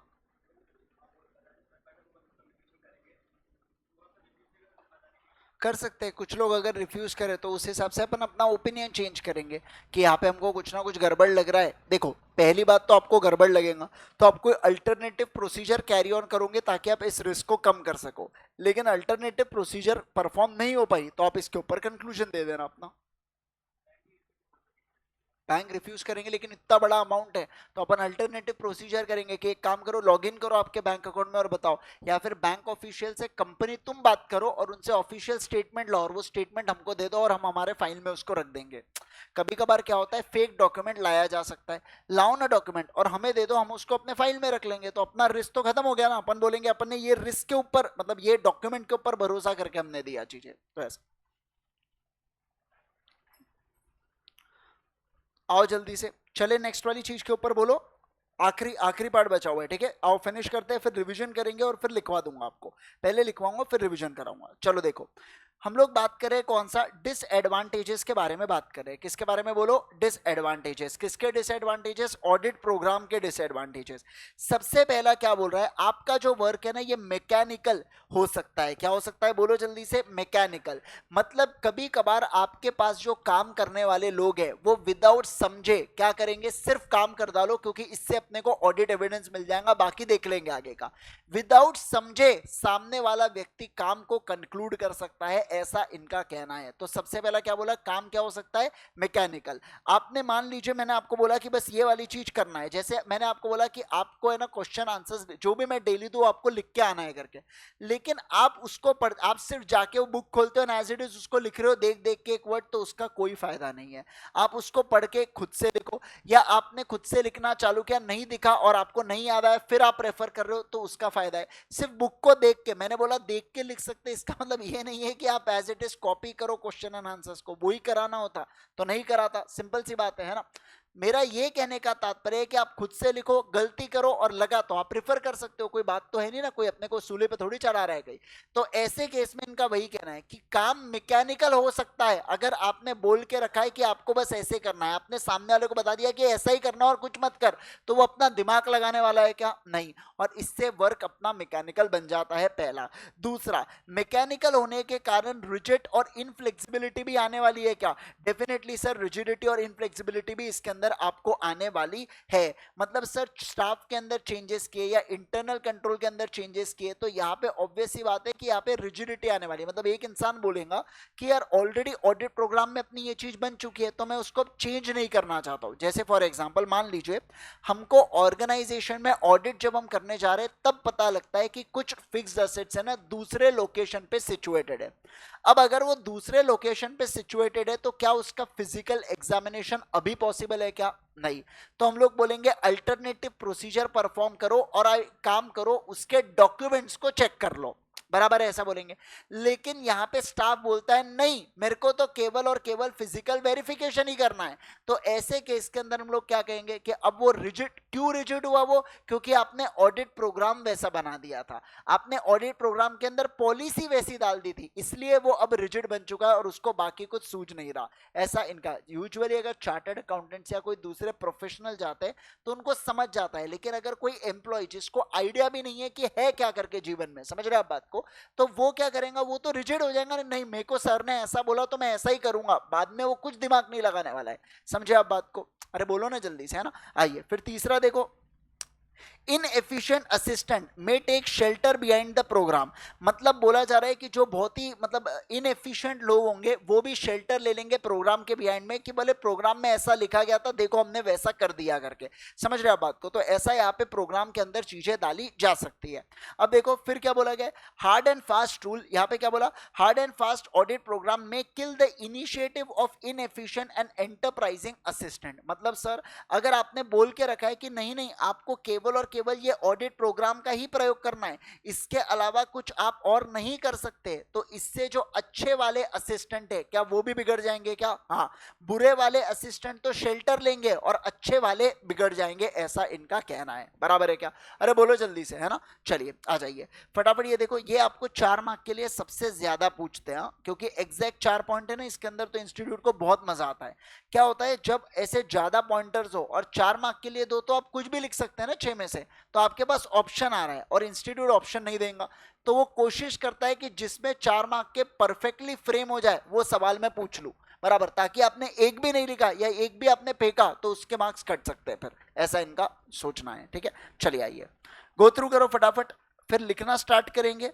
कर सकते हैं। कुछ लोग अगर रिफ्यूज करे तो उस हिसाब से अपन अपना ओपिनियन चेंज करेंगे कि यहाँ पे हमको कुछ ना कुछ गड़बड़ लग रहा है। देखो, पहली बात तो आपको गड़बड़ लगेगा तो आप कोई अल्टरनेटिव प्रोसीजर कैरी ऑन करोगे ताकि आप इस रिस्क को कम कर सको। लेकिन अल्टरनेटिव प्रोसीजर परफॉर्म नहीं हो पाई तो आप इसके ऊपर कंक्लूजन दे देना अपना। बैंक रिफ्यूज करेंगे लेकिन इतना बड़ा अमाउंट है तो अपन अल्टरनेटिव प्रोसीजर करेंगे कि एक काम करो, लॉगिन करो आपके बैंक अकाउंट में और बताओ, या फिर बैंक ऑफिशियल से कंपनी तुम बात करो और उनसे ऑफिशियल स्टेटमेंट लो और वो स्टेटमेंट हमको दे दो और हम हमारे फाइल में उसको रख देंगे। कभी कभार क्या होता है, फेक डॉक्यूमेंट लाया जा सकता है। लाओ ना डॉक्यूमेंट और हमें दे दो, हम उसको अपने फाइल में रख लेंगे, तो अपना रिस्क तो खत्म हो गया ना। अपन बोलेंगे अपन ने ये रिस्क के ऊपर, मतलब ये डॉक्यूमेंट के ऊपर भरोसा करके हमने दिया चीजें, तो ऐसा। आओ जल्दी से चले नेक्स्ट वाली चीज के ऊपर बोलो। आखिरी आखिरी पार्ट बचा हुआ है, ठीक है। आओ फिनिश करते हैं, फिर रिवीजन करेंगे और फिर लिखवा दूंगा आपको। पहले लिखवाऊंगा फिर रिवीजन कराऊंगा। चलो देखो, हम लोग बात करें कौन सा, डिसएडवांटेजेस के बारे में बात करें। किसके बारे में बोलो, डिसएडवांटेजेस। किसके डिसएडवांटेजेस, ऑडिट प्रोग्राम के डिसएडवांटेजेस। सबसे पहला क्या बोल रहा है, आपका जो वर्क है ना ये मैकेनिकल हो सकता है। क्या हो सकता है, बोलो जल्दी से, मैकेनिकल। मतलब कभी कभार आपके पास जो काम करने वाले लोग हैं वो विदाउट समझे क्या करेंगे, सिर्फ काम कर डालो क्योंकि इससे अपने को ऑडिट एविडेंस मिल जाएगा, बाकी देख लेंगे आगे का। विदाउट समझे सामने वाला व्यक्ति काम को कंक्लूड कर सकता है, ऐसा इनका कहना है। तो सबसे पहला क्या बोला, काम क्या हो सकता है, मैकेनिकल। आपने मान लीजिए मैंने आपको बोला कि बस ये वाली चीज करना है, जैसे मैंने आपको बोला कि आपको है ना क्वेश्चन आंसर्स जो भी मैं डेली दूं आपको लिख के आना है करके, लेकिन आप उसको पढ़, आप सिर्फ जाके वो बुक खोलते हो ना एज इट इज उसको लिख रहे हो देख देख के एक वर्ड, तो उसका कोई फायदा नहीं है। आप उसको पढ़ के खुद से लिखो, या आपने खुद से लिखना चालू किया, नहीं दिखा और आपको नहीं याद आया, फिर आप रेफर कर रहे हो, तो उसका फायदा है। सिर्फ बुक को देख के, मैंने बोला देख के लिख सकते, इसका मतलब ये नहीं है कि आप एज इट इज कॉपी करो क्वेश्चन एंड आंसर्स को। वही कराना होता तो नहीं कराता, सिंपल सी बात है ना। मेरा ये कहने का तात्पर्य है कि आप खुद से लिखो, गलती करो और लगा तो आप प्रिफर कर सकते हो, कोई बात तो है नहीं ना, कोई अपने को सूले पे थोड़ी चढ़ा रहा है कहीं। तो ऐसे केस में इनका वही कहना है कि काम मैकेनिकल हो सकता है। अगर आपने बोल के रखा है कि आपको बस ऐसे करना है, आपने सामने वाले को बता दिया कि ऐसा ही करना और कुछ मत कर, तो वो अपना दिमाग लगाने वाला है क्या, नहीं। और इससे वर्क अपना मैकेनिकल बन जाता है, पहला। दूसरा, मैकेनिकल होने के कारण रिजिड और इनफ्लेक्सिबिलिटी भी आने वाली है क्या, डेफिनेटली सर, रिजिडिटी और इनफ्लेक्सिबिलिटी भी इसके अंदर आपको आने वाली है। मतलब सर स्टाफ के अंदर चेंजेस किए या इंटरनल कंट्रोल के अंदर चेंजेस किए तो यहाँ पे ऑब्वियस सी बात है कि यहाँ पे रिजिडिटी आने वाली है। मतलब एक इंसान बोलेगा कि यार ऑलरेडी ऑडिट प्रोग्राम में अपनी ये चीज बन चुकी है तो मैं उसको चेंज नहीं करना चाहता हूँ। जैसे फॉर एग्जांपल मान लीजिए हमको ऑर्गेनाइजेशन में ऑडिट जब हम करने जा रहे हैं तब पता लगता है कि कुछ फिक्स्ड एसेट्स है ना दूसरे लोकेशन पे सिचुएटेड है। अब अगर वो दूसरे लोकेशन पे सिचुएटेड है तो क्या उसका फिजिकल एग्जामिनेशन अभी पॉसिबल है क्या, नहीं। तो हम लोग बोलेंगे अल्टरनेटिव प्रोसीजर परफॉर्म करो और काम करो, उसके डॉक्यूमेंट्स को चेक कर लो, बराबर है, ऐसा बोलेंगे। लेकिन यहां पे स्टाफ बोलता है नहीं, मेरे को तो केवल और केवल फिजिकल वेरिफिकेशन ही करना है। तो ऐसे केस के अंदर हम लोग क्या कहेंगे कि अब वो रिजिड, क्यों रिजिड हुआ वो, क्योंकि आपने ऑडिट प्रोग्राम वैसा बना दिया था, आपने ऑडिट प्रोग्राम के अंदर पॉलिसी वैसी डाल दी थी, इसलिए वो अब रिजिड बन चुका है और उसको बाकी कुछ सूझ नहीं रहा। ऐसा इनका यूजुअली अगर चार्टर्ड अकाउंटेंट्स या कोई दूसरे प्रोफेशनल जाते हैं तो उनको समझ जाता है, लेकिन अगर कोई एम्प्लॉय जिसको आइडिया भी नहीं है कि है क्या करके जीवन में, समझ रहे आप बात को, तो वो क्या करेगा, वो तो रिजिड हो जाएगा, नहीं मेरे को सर ने ऐसा बोला तो मैं ऐसा ही करूंगा, बाद में वो कुछ दिमाग नहीं लगाने वाला है। समझे आप बात को, अरे बोलो ना जल्दी से, है ना। आइए फिर तीसरा देखो, inefficient assistant may take shelter behind the programme. मतलब बोला जा रहा है कि जो बहुत ही मतलब इनएफिशिएंट लोग होंगे वो भी शेल्टर ले लेंगे प्रोग्राम के बिहाइंड में कि बोले प्रोग्राम में ऐसा लिखा गया था, देखो हमने वैसा कर दिया करके। समझ रहे हो बात को, तो ऐसा यहाँ पे प्रोग्राम के अंदर चीजें डाली जा सकती है। अब देखो फिर क्या बोला गया, हार्ड एंड फास्ट रूल। यहाँ पे क्या बोला, hard and fast audit programme में kill the initiative of inefficient and enterprising assistant. मतलब सर अगर आपने बोल के रखा है कि नहीं नहीं आपको केवल और केवल ये ऑडिट प्रोग्राम का ही प्रयोग करना है, इसके अलावा कुछ आप और नहीं कर सकते, तो इससे जो अच्छे वाले असिस्टेंट है क्या वो भी बिगड़ जाएंगे क्या, हाँ। बुरे वाले असिस्टेंट तो शेल्टर लेंगे और अच्छे वाले बिगड़ जाएंगे, ऐसा इनका कहना है, बराबर है क्या। अरे बोलो जल्दी से, है ना। चलिए आ जाइए फटाफट, ये देखो ये आपको 4 मार्क के लिए सबसे ज्यादा पूछते हैं, क्योंकि एग्जैक्ट 4 पॉइंट है ना इसके अंदर, तो इंस्टीट्यूट को बहुत मजा आता है। क्या होता है जब ऐसे ज्यादा पॉइंटर्स हो और 4 मार्क के लिए दो तो आप कुछ भी लिख सकते हैं ना 6 में से, से, तो आपके पास ऑप्शन आ रहा है और इंस्टीट्यूट ऑप्शन नहीं देगा, तो वो कोशिश करता है कि जिसमें 4 मार्क के परफेक्टली फ्रेम हो जाए वो सवाल मैं पूछ लूं, बराबर, ताकि आपने एक भी नहीं लिखा या एक भी आपने फेंका तो उसके मार्क्स कट सकते हैं फिर, ऐसा इनका सोचना है, ठीक है। चलिए आइए गो थ्रू करो फटाफट, फिर लिखना स्टार्ट करेंगे।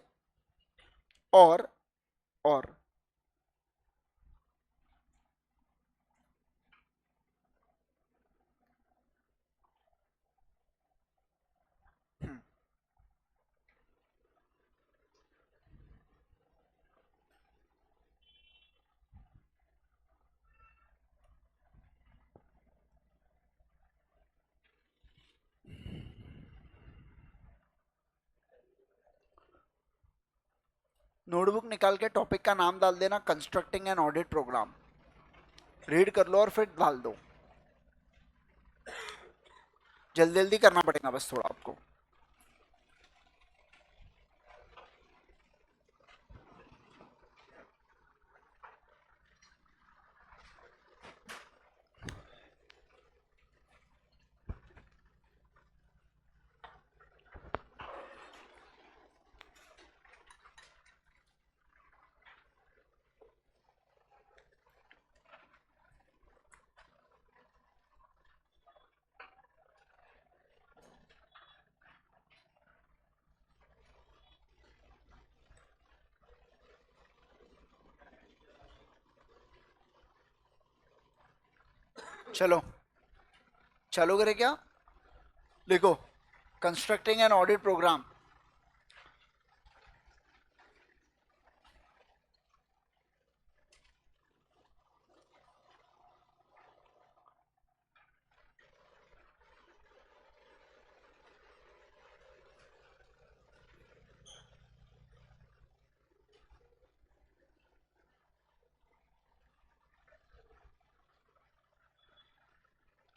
और और हम्म, नोटबुक निकाल के टॉपिक का नाम डाल देना constructing an audit programme, read कर लो और फिर डाल दो, जल्दी जल्दी करना पड़ेगा बस थोड़ा आपको। चलो चलो करे क्या, लिखो कंस्ट्रक्टिंग एन ऑडिट प्रोग्राम।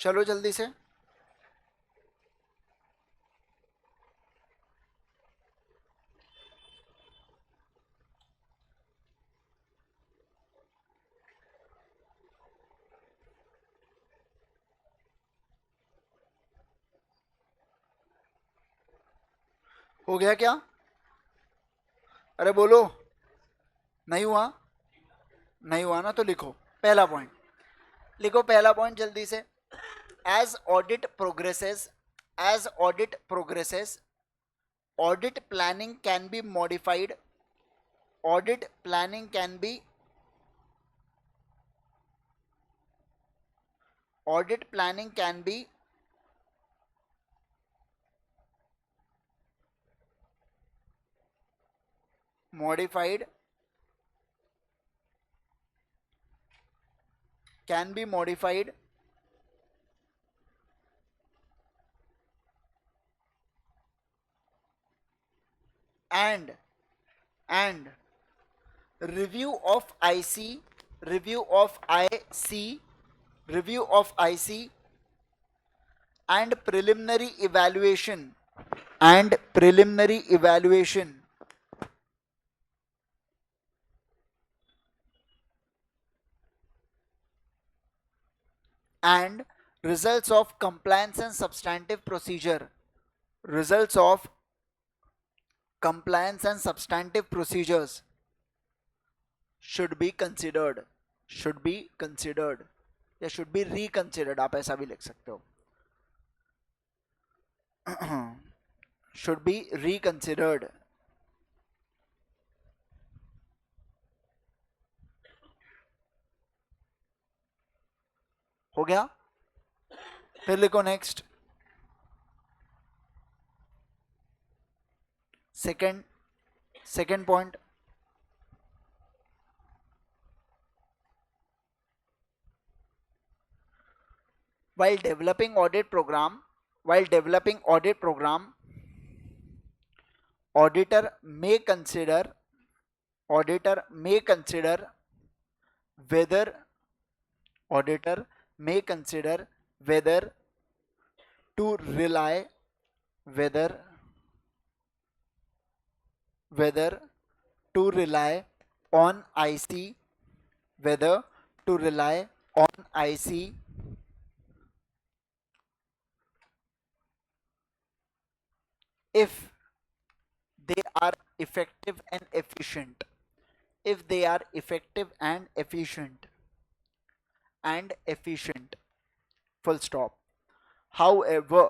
चलो जल्दी से, हो गया क्या, अरे बोलो, नहीं हुआ, नहीं हुआ ना, तो लिखो पहला पॉइंट, लिखो पहला पॉइंट जल्दी से। As audit progresses, as audit progresses, audit planning can be modified, audit planning can be, audit planning can be modified, can be modified and and review of IC, review of IC, review of IC and preliminary evaluation, and preliminary evaluation and results of compliance and substantive procedure, results of compliance and substantive procedures should be considered, should be considered या should be reconsidered, आप ऐसा भी लिख सकते हो, should be reconsidered। हो गया, फिर लिखो next, second, second point, while developing audit program, while developing audit program, auditor may consider, auditor may consider whether, auditor may consider whether to rely, whether, whether to rely on IC, whether to rely on IC if they are effective and efficient, if they are effective and efficient, full stop. However,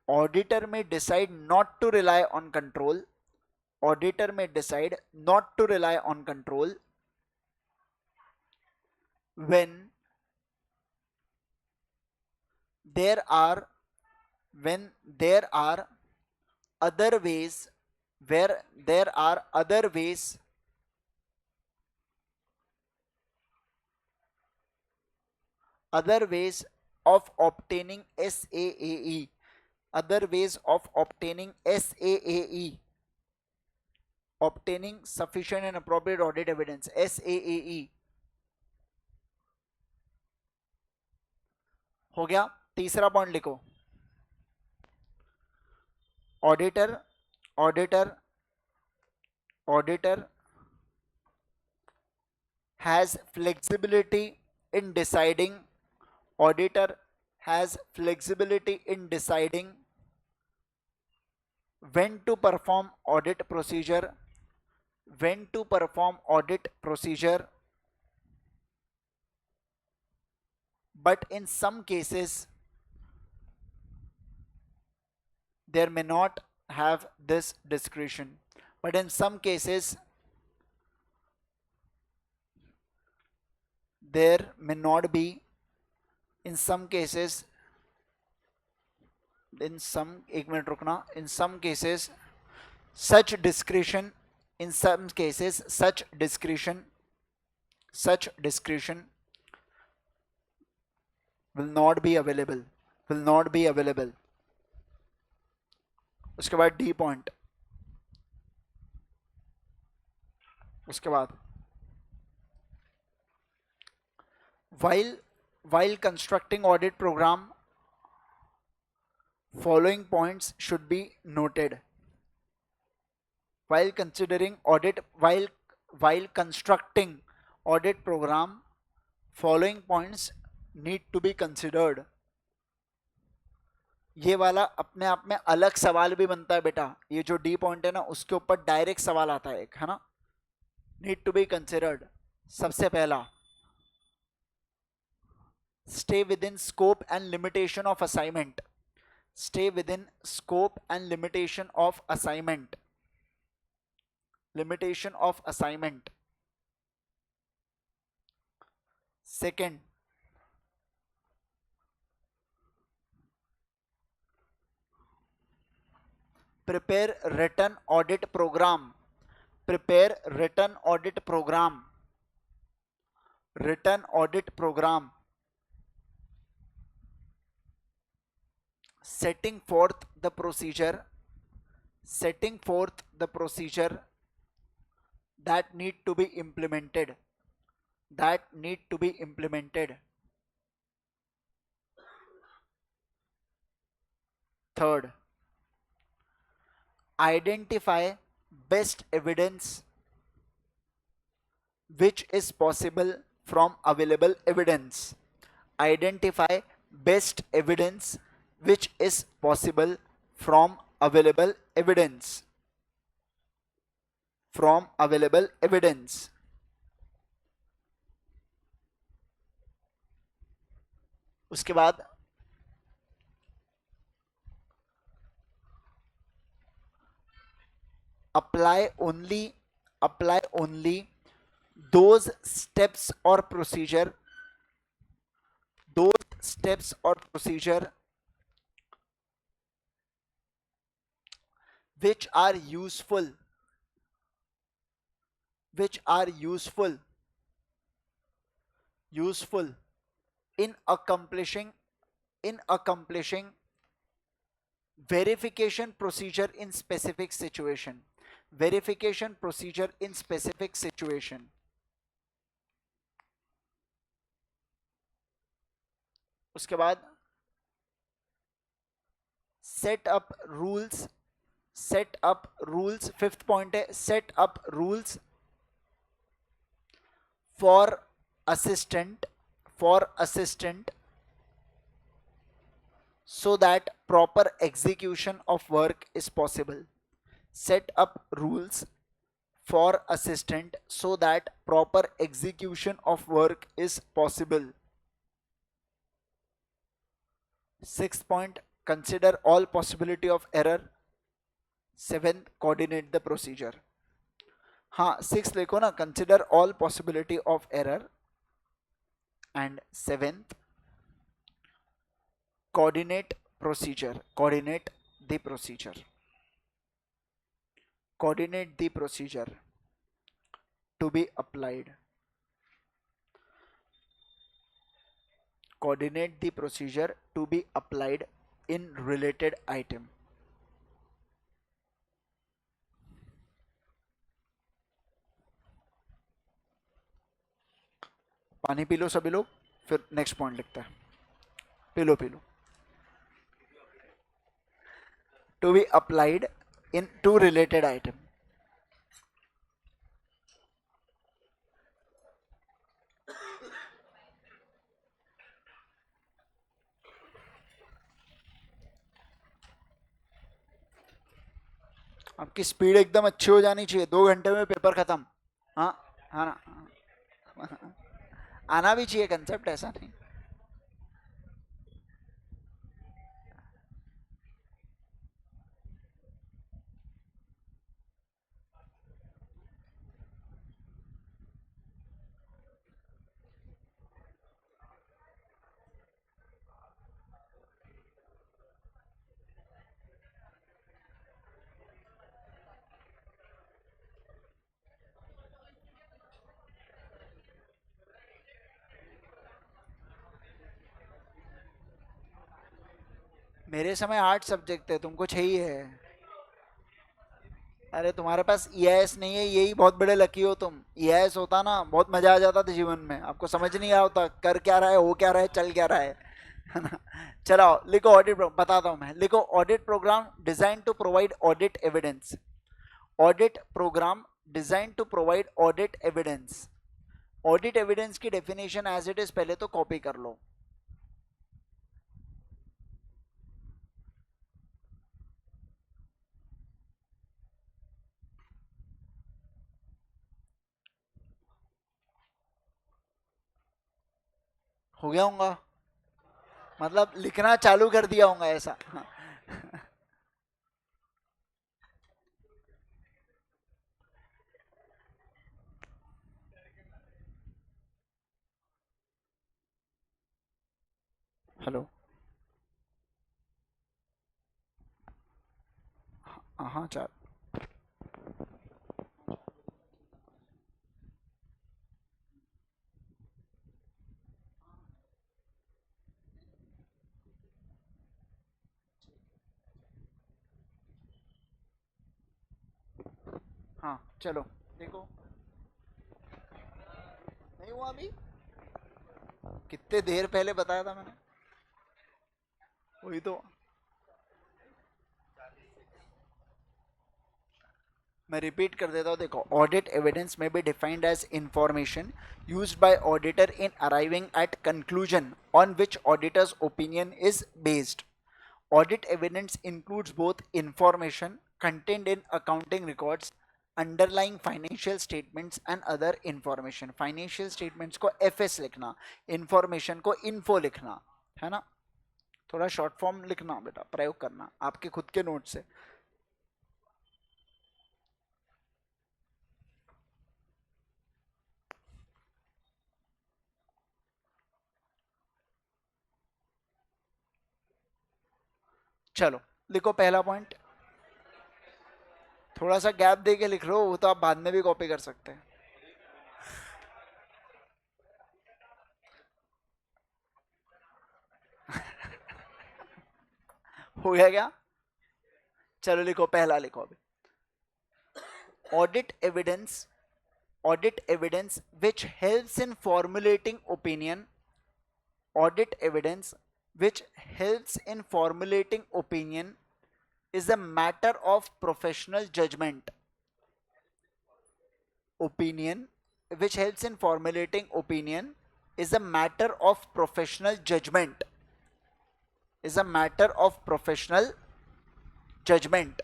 auditor may decide not to rely on control. Auditor may decide not to rely on control when there are there are other ways, where there are other ways of obtaining SAAE, other ways of obtaining SAAE, obtaining sufficient and appropriate audit evidence, SAAE. हो गया. तीसरा point लिखो. Auditor has flexibility in deciding when to perform audit procedure, but in some cases there may not have this discretion, but in some cases there may not be, in some cases, in some, एक minute रुकना, in some cases such discretion, in some cases such discretion will not be available, उसके बाद D point, उसके बाद while constructing audit program, following points should be noted. While constructing audit program, following points need to be considered. ये वाला अपने आप में अलग सवाल भी बनता है बेटा. ये जो डी पॉइंट है ना, उसके ऊपर डायरेक्ट सवाल आता है एक, है ना. Need to be considered. सबसे पहला, stay within scope and limitation of assignment. Stay within scope and limitation of assignment. Second, prepare written audit program. Setting forth the procedure that need to be implemented. Third, identify best evidence which is possible from available evidence. Identify best evidence which is possible from available evidence. उसके बाद apply only those steps or procedure which are useful in accomplishing verification procedure in specific situation. उसके बाद set up rules. Fifth point है, set up rules for assistant so that proper execution of work is possible. Set up rules for assistant so that proper execution of work is possible. Sixth point, consider all possibility of error. Seventh, coordinate the procedure. हाँ, six लिखो ना, consider all possibility of error. And seventh, coordinate procedure. Coordinate the procedure. Coordinate the procedure to be applied. Coordinate the procedure to be applied in related item. पानी P low सभी लोग, फिर next point लिखता है. P low P low. To be applied in two related item. आपकी speed एकदम अच्छी हो जानी चाहिए, 2 घंटे में पेपर खत्म. हाँ, हाँ ना. आना भी चाहिए कंसेप्ट, ऐसा नहीं. मेरे समय 8 सब्जेक्ट थे, तुमको 6 ही है. अरे तुम्हारे पास ईआईएस नहीं है, यही बहुत बड़े लकी हो तुम. ईआईएस होता ना, बहुत मजा आ जाता था जीवन में. आपको समझ नहीं आ होता कर क्या रहा है, हो क्या रहा है, चल क्या रहा है ना. चलो लिखो ऑडिट, बताता हूं मैं. लिखो audit programme design to provide audit evidence. Audit programme design to provide audit evidence. Audit evidence की डेफिनेशन एज इट इज पहले तो कॉपी कर लो. हो गया होगा, मतलब लिखना चालू कर दिया होगा ऐसा. हेलो. हाँ चार. हाँ चलो देखो. नहीं हुआ अभी, कितने देर पहले बताया था मैंने. वही तो. मैं रिपीट कर देता हूँ. देखो, audit evidence may be defined as information used by auditor in arriving at conclusion on which auditor's opinion is based. Audit evidence includes both information contained in accounting records, underlying financial statements and other information. Financial statements को FS लिखना, information को info लिखना, है ना. थोड़ा short form लिखना बेटा, प्रयोग करना आपके खुद के नोट से. चलो लिखो पहला पॉइंट. थोड़ा सा गैप दे के लिख लो, वो तो आप बाद में भी कॉपी कर सकते हैं. हो गया क्या? चलो लिखो, पहला लिखो अभी. Audit evidence. Audit evidence which helps in formulating opinion. Audit evidence which helps in formulating opinion is a matter of professional judgment. Opinion which helps in formulating opinion is a matter of professional judgment. is a matter of professional judgment.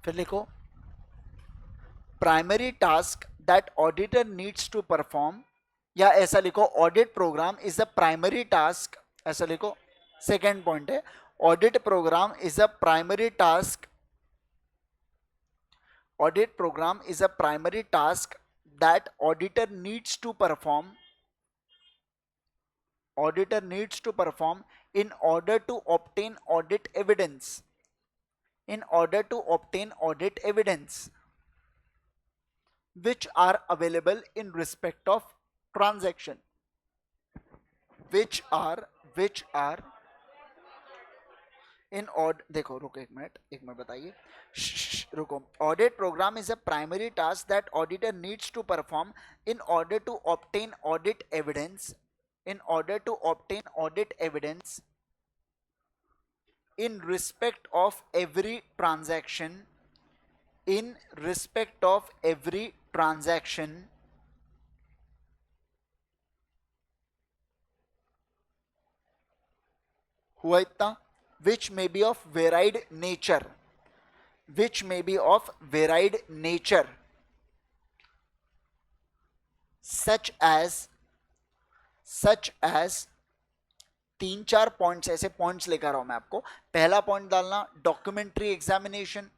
फिर लिखो primary task that auditor needs to perform, या ऐसा लिखो audit programme is a primary task, ऐसा लिखो, second point है audit programme is a primary task, audit programme is a primary task that auditor needs to perform, auditor needs to perform in order to obtain audit evidence, in order to obtain audit evidence which are available in respect of transaction, which are in order, देखो रुको एक minute बताइए, रुको, audit program is a primary task that auditor needs to perform in order to obtain audit evidence, in order to obtain audit evidence in respect of every transaction, in respect of every transaction हुआ इतना, which may be of varied nature, which may be of varied nature, such as 3-4 points, ऐसे points लेकर आ रहा हूं मैं आपको। पहला point डालना डॉक्यूमेंट्री एग्जामिनेशन,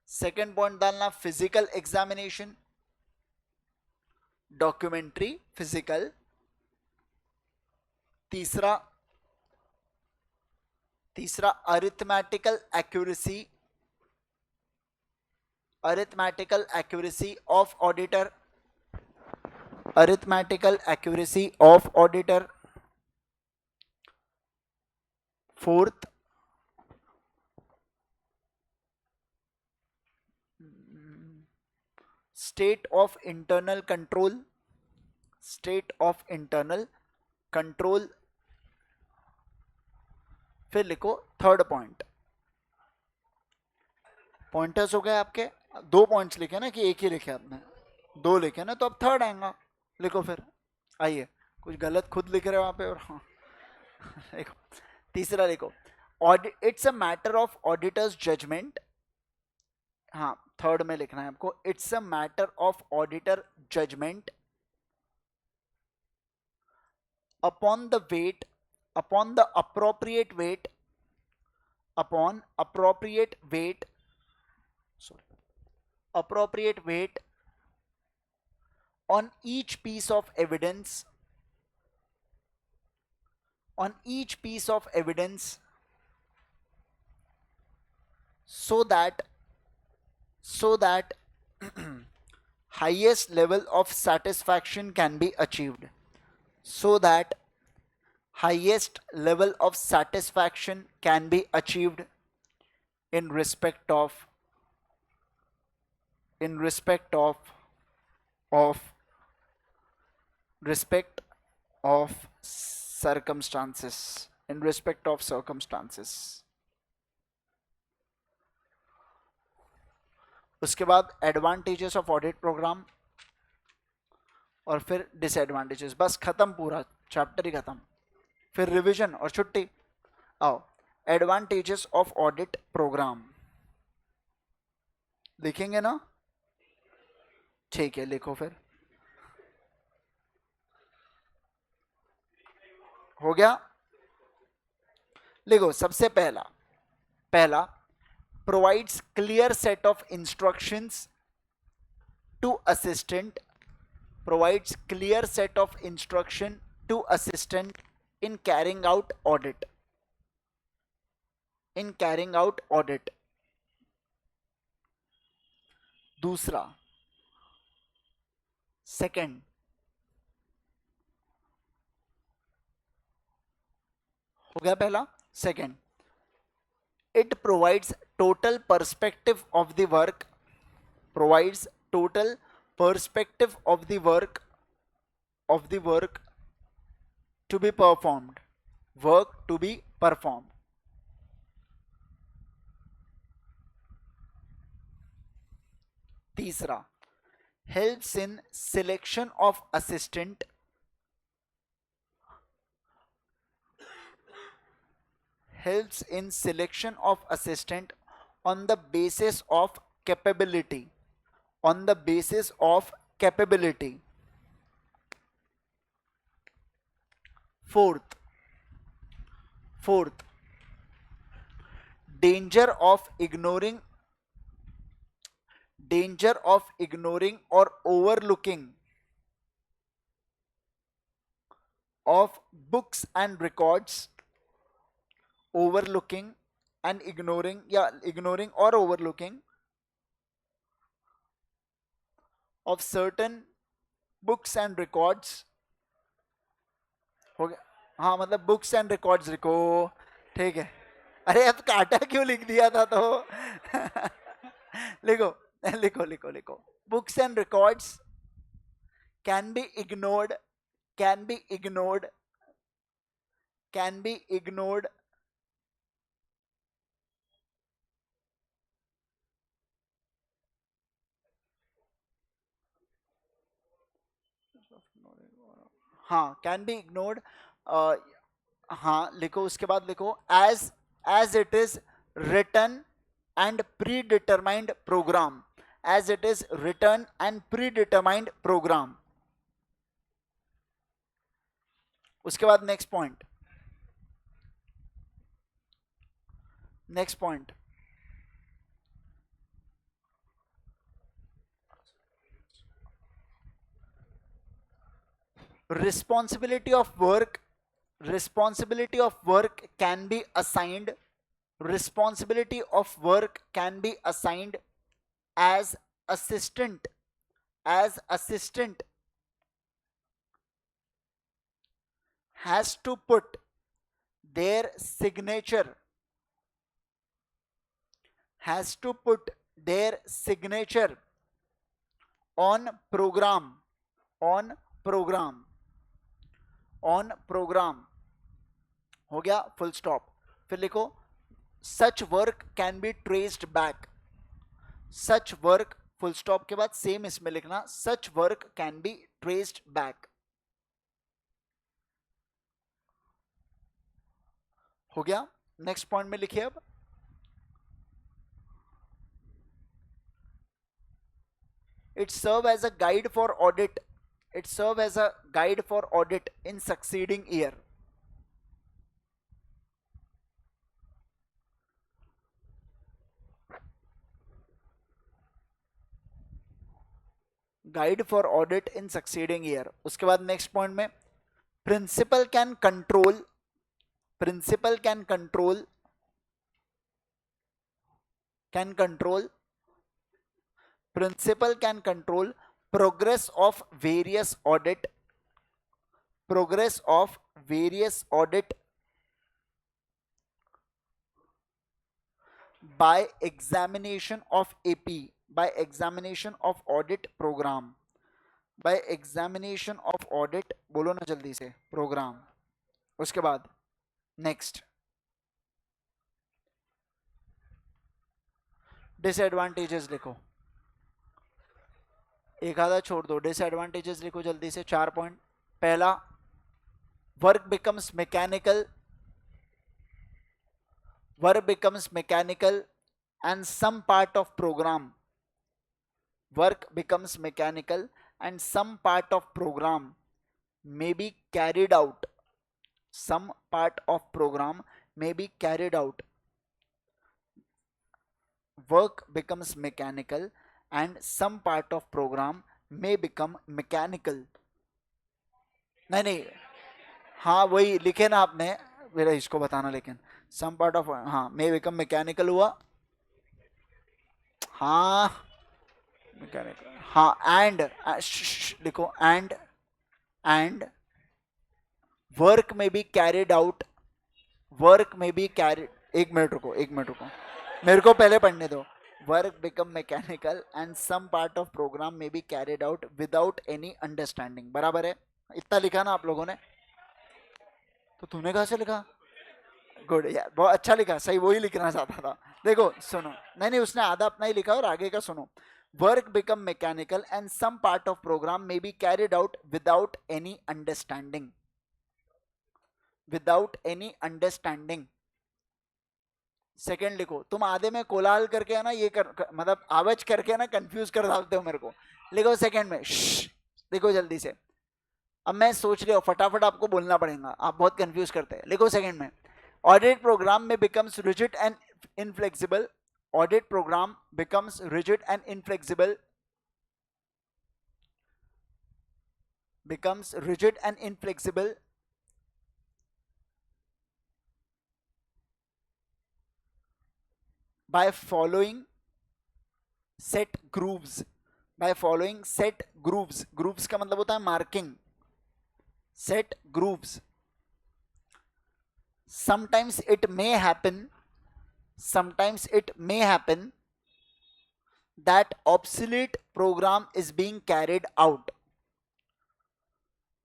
सेकेंड पॉइंट डालना फिजिकल एग्जामिनेशन, डॉक्यूमेंट्री फिजिकल, तीसरा arithmetical accuracy, arithmetical accuracy of auditor, arithmetical accuracy of auditor, fourth state of internal control, state of internal control, फिर लिखो थर्ड पॉइंट, पॉइंटर्स हो गए आपके, 2 points लिखे ना कि एक ही लिखे आपने, 2 लिखे ना, तो अब थर्ड आएगा, लिखो फिर, आइए कुछ गलत खुद लिख रहे हो वहां पे, और हाँ लिखो, तीसरा लिखो it's a matter of auditor's judgment, हाँ थर्ड में लिखना है आपको, it's a matter of auditor judgment upon the weight, upon the appropriate weight, upon appropriate weight, sorry, appropriate weight on each piece of evidence, on each piece of evidence, so that highest level of satisfaction can be achieved, so that highest level of satisfaction can be achieved in respect of respect of circumstances, in respect of circumstances। उसके बाद advantages of audit programme, और फिर disadvantages, बस खत्म, पूरा chapter ही खत्म, फिर revision और छुट्टी। आओ एडवांटेजेस ऑफ ऑडिट प्रोग्राम लिखेंगे ना, ठीक है लिखो फिर, हो गया, लिखो सबसे पहला provides clear set of instructions to assistant, provides clear set of instruction to assistant in carrying out audit, in carrying out audit। दूसरा सेकंड, हो गया पहला, second it provides total perspective of the work, provides total perspective of the work to be performed, work to be performed। तीसरा, helps in selection of assistant, helps in selection of assistant on the basis of capability, on the basis of capability. Fourth, danger of ignoring or overlooking of books and records, overlooking and ignoring, ignoring or overlooking of certain books and records. हो गया? हाँ, मतलब books and records लिखो, ठीक है। अरे अब काटा क्यों लिख दिया था तो लिखो लिखो लिखो लिखो, books and records can be ignored, can be ignored, can be ignored हाँ, कैन बी इग्नोर्ड, हाँ लिखो, उसके बाद लिखो as it is written and predetermined program, as it is written and predetermined program. उसके बाद next point, next point, responsibility of work, responsibility of work can be assigned, responsibility of work can be assigned as assistant, as assistant has to put their signature, has to put their signature on program, on program, on program। हो गया, full stop. फिर लिखो such work can be traced back, such work, full stop के बाद same इसमें लिखना, such work can be traced back. हो गया, नेक्स्ट पॉइंट में लिखिए अब, it serve as a guide for audit, it serve as a guide for audit in succeeding year। Guide for audit in succeeding year. उसके बाद next point में, principal can control, principal can control, can control, principal can control progress of various audit, progress of various audit by examination of AP, by examination of audit program, by examination of audit, बोलो ना जल्दी से, program। उसके बाद next, disadvantages लिखो, एक आधा छोड़ दो, डिसएडवांटेजेस लिखो जल्दी से, 4 पॉइंट। पहला, work becomes mechanical, work becomes mechanical and some part of program, work becomes mechanical and some part of program may be carried out, some part of program may be carried out, work becomes mechanical and some part of program may become mechanical। नहीं नहीं, हाँ वही लिखे ना आपने, मेरा इसको बताना, लेकिन सम पार्ट ऑफ, हाँ may become mechanical हुआ, हाँ मैकेनिकल, हाँ एंड लिखो, and work may be carried out, work may be carried, एक मिनट रुको, एक मिनट रुको, मेरे को पहले पढ़ने दो। Work become mechanical and some part of program may be carried out without any understanding, बराबर है? इतना लिखा ना आप लोगों ने, तो तूने कहा से लिखा? गुड यार, बहुत अच्छा लिखा, सही वही लिखना चाहता था। देखो सुनो, नहीं नहीं, उसने आधा अपना ही लिखा और आगे का सुनो। work become mechanical and some part of program may be carried out without any understanding. Without any understanding. Second लिखो, तुम आधे में कोलाहल करके है ना ये मतलब आवाज करके ना कंफ्यूज कर डालते हो मेरे को. लिखो सेकंड में. देखो जल्दी से, अब मैं सोच रही हूँ फटाफट आपको बोलना पड़ेगा, आप बहुत कंफ्यूज करते हैं. लिखो सेकंड में. ऑडिट प्रोग्राम में becomes rigid and inflexible. Audit program becomes rigid and inflexible. becomes rigid and inflexible by following set grooves. By following set grooves. Grooves का मतलब होता है marking. Set grooves. Sometimes it may happen. Sometimes it may happen that obsolete program is being carried out.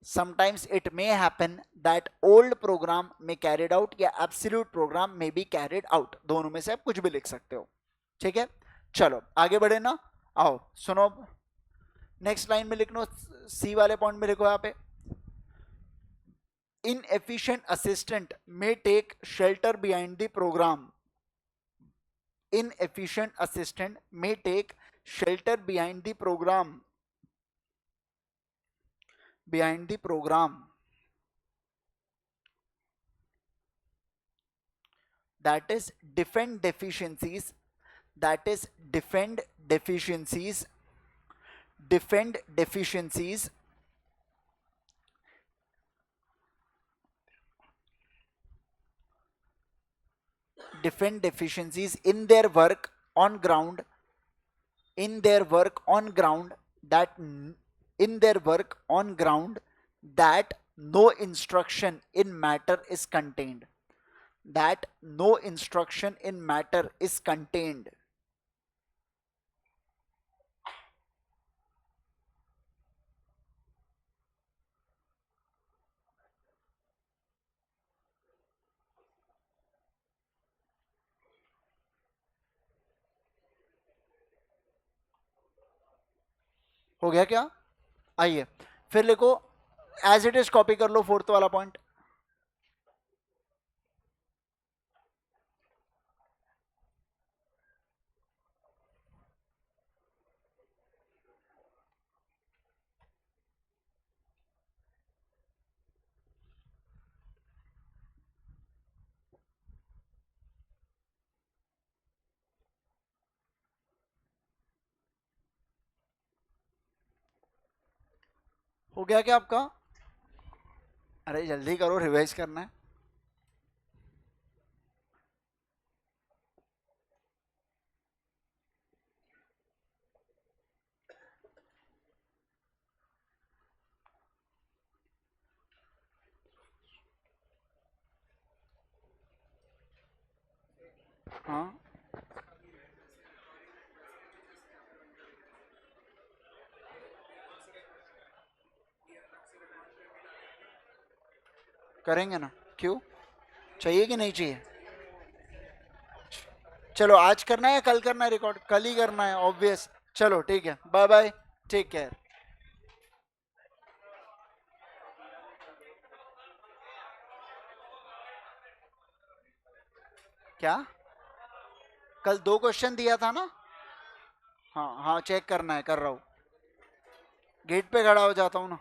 Sometimes it may happen that old program may carried out या absolute program may be carried out. दोनों में से आप कुछ भी लिख सकते हो. ठीक है, चलो आगे बढ़े ना. आओ सुनो, नेक्स्ट लाइन में लिखो, सी वाले पॉइंट में लिखो यहाँ पे. Inefficient assistant may take shelter behind the program. Inefficient assistant may take shelter behind the program. Behind the program. That is defend deficiencies. That is defend deficiencies. Defend deficiencies. Defend deficiencies in their work on ground. In their work on ground. That in their work on ground that no instruction in matter is contained. That no instruction in matter is contained. हो गया क्या? आइए फिर लिखो, as it is copy कर लो fourth वाला point. हो गया क्या आपका? अरे जल्दी करो, रिवाइज करना है. हाँ करेंगे ना, क्यों, चाहिए कि नहीं चाहिए? चलो आज करना है या कल करना है रिकॉर्ड? कल ही करना है ऑब्वियस. चलो ठीक है, बाय बाय, टेक केयर. क्या? कल 2 क्वेश्चन दिया था ना? हाँ हाँ चेक करना है, कर रहा हूँ. गेट पे खड़ा हो जाता हूँ ना.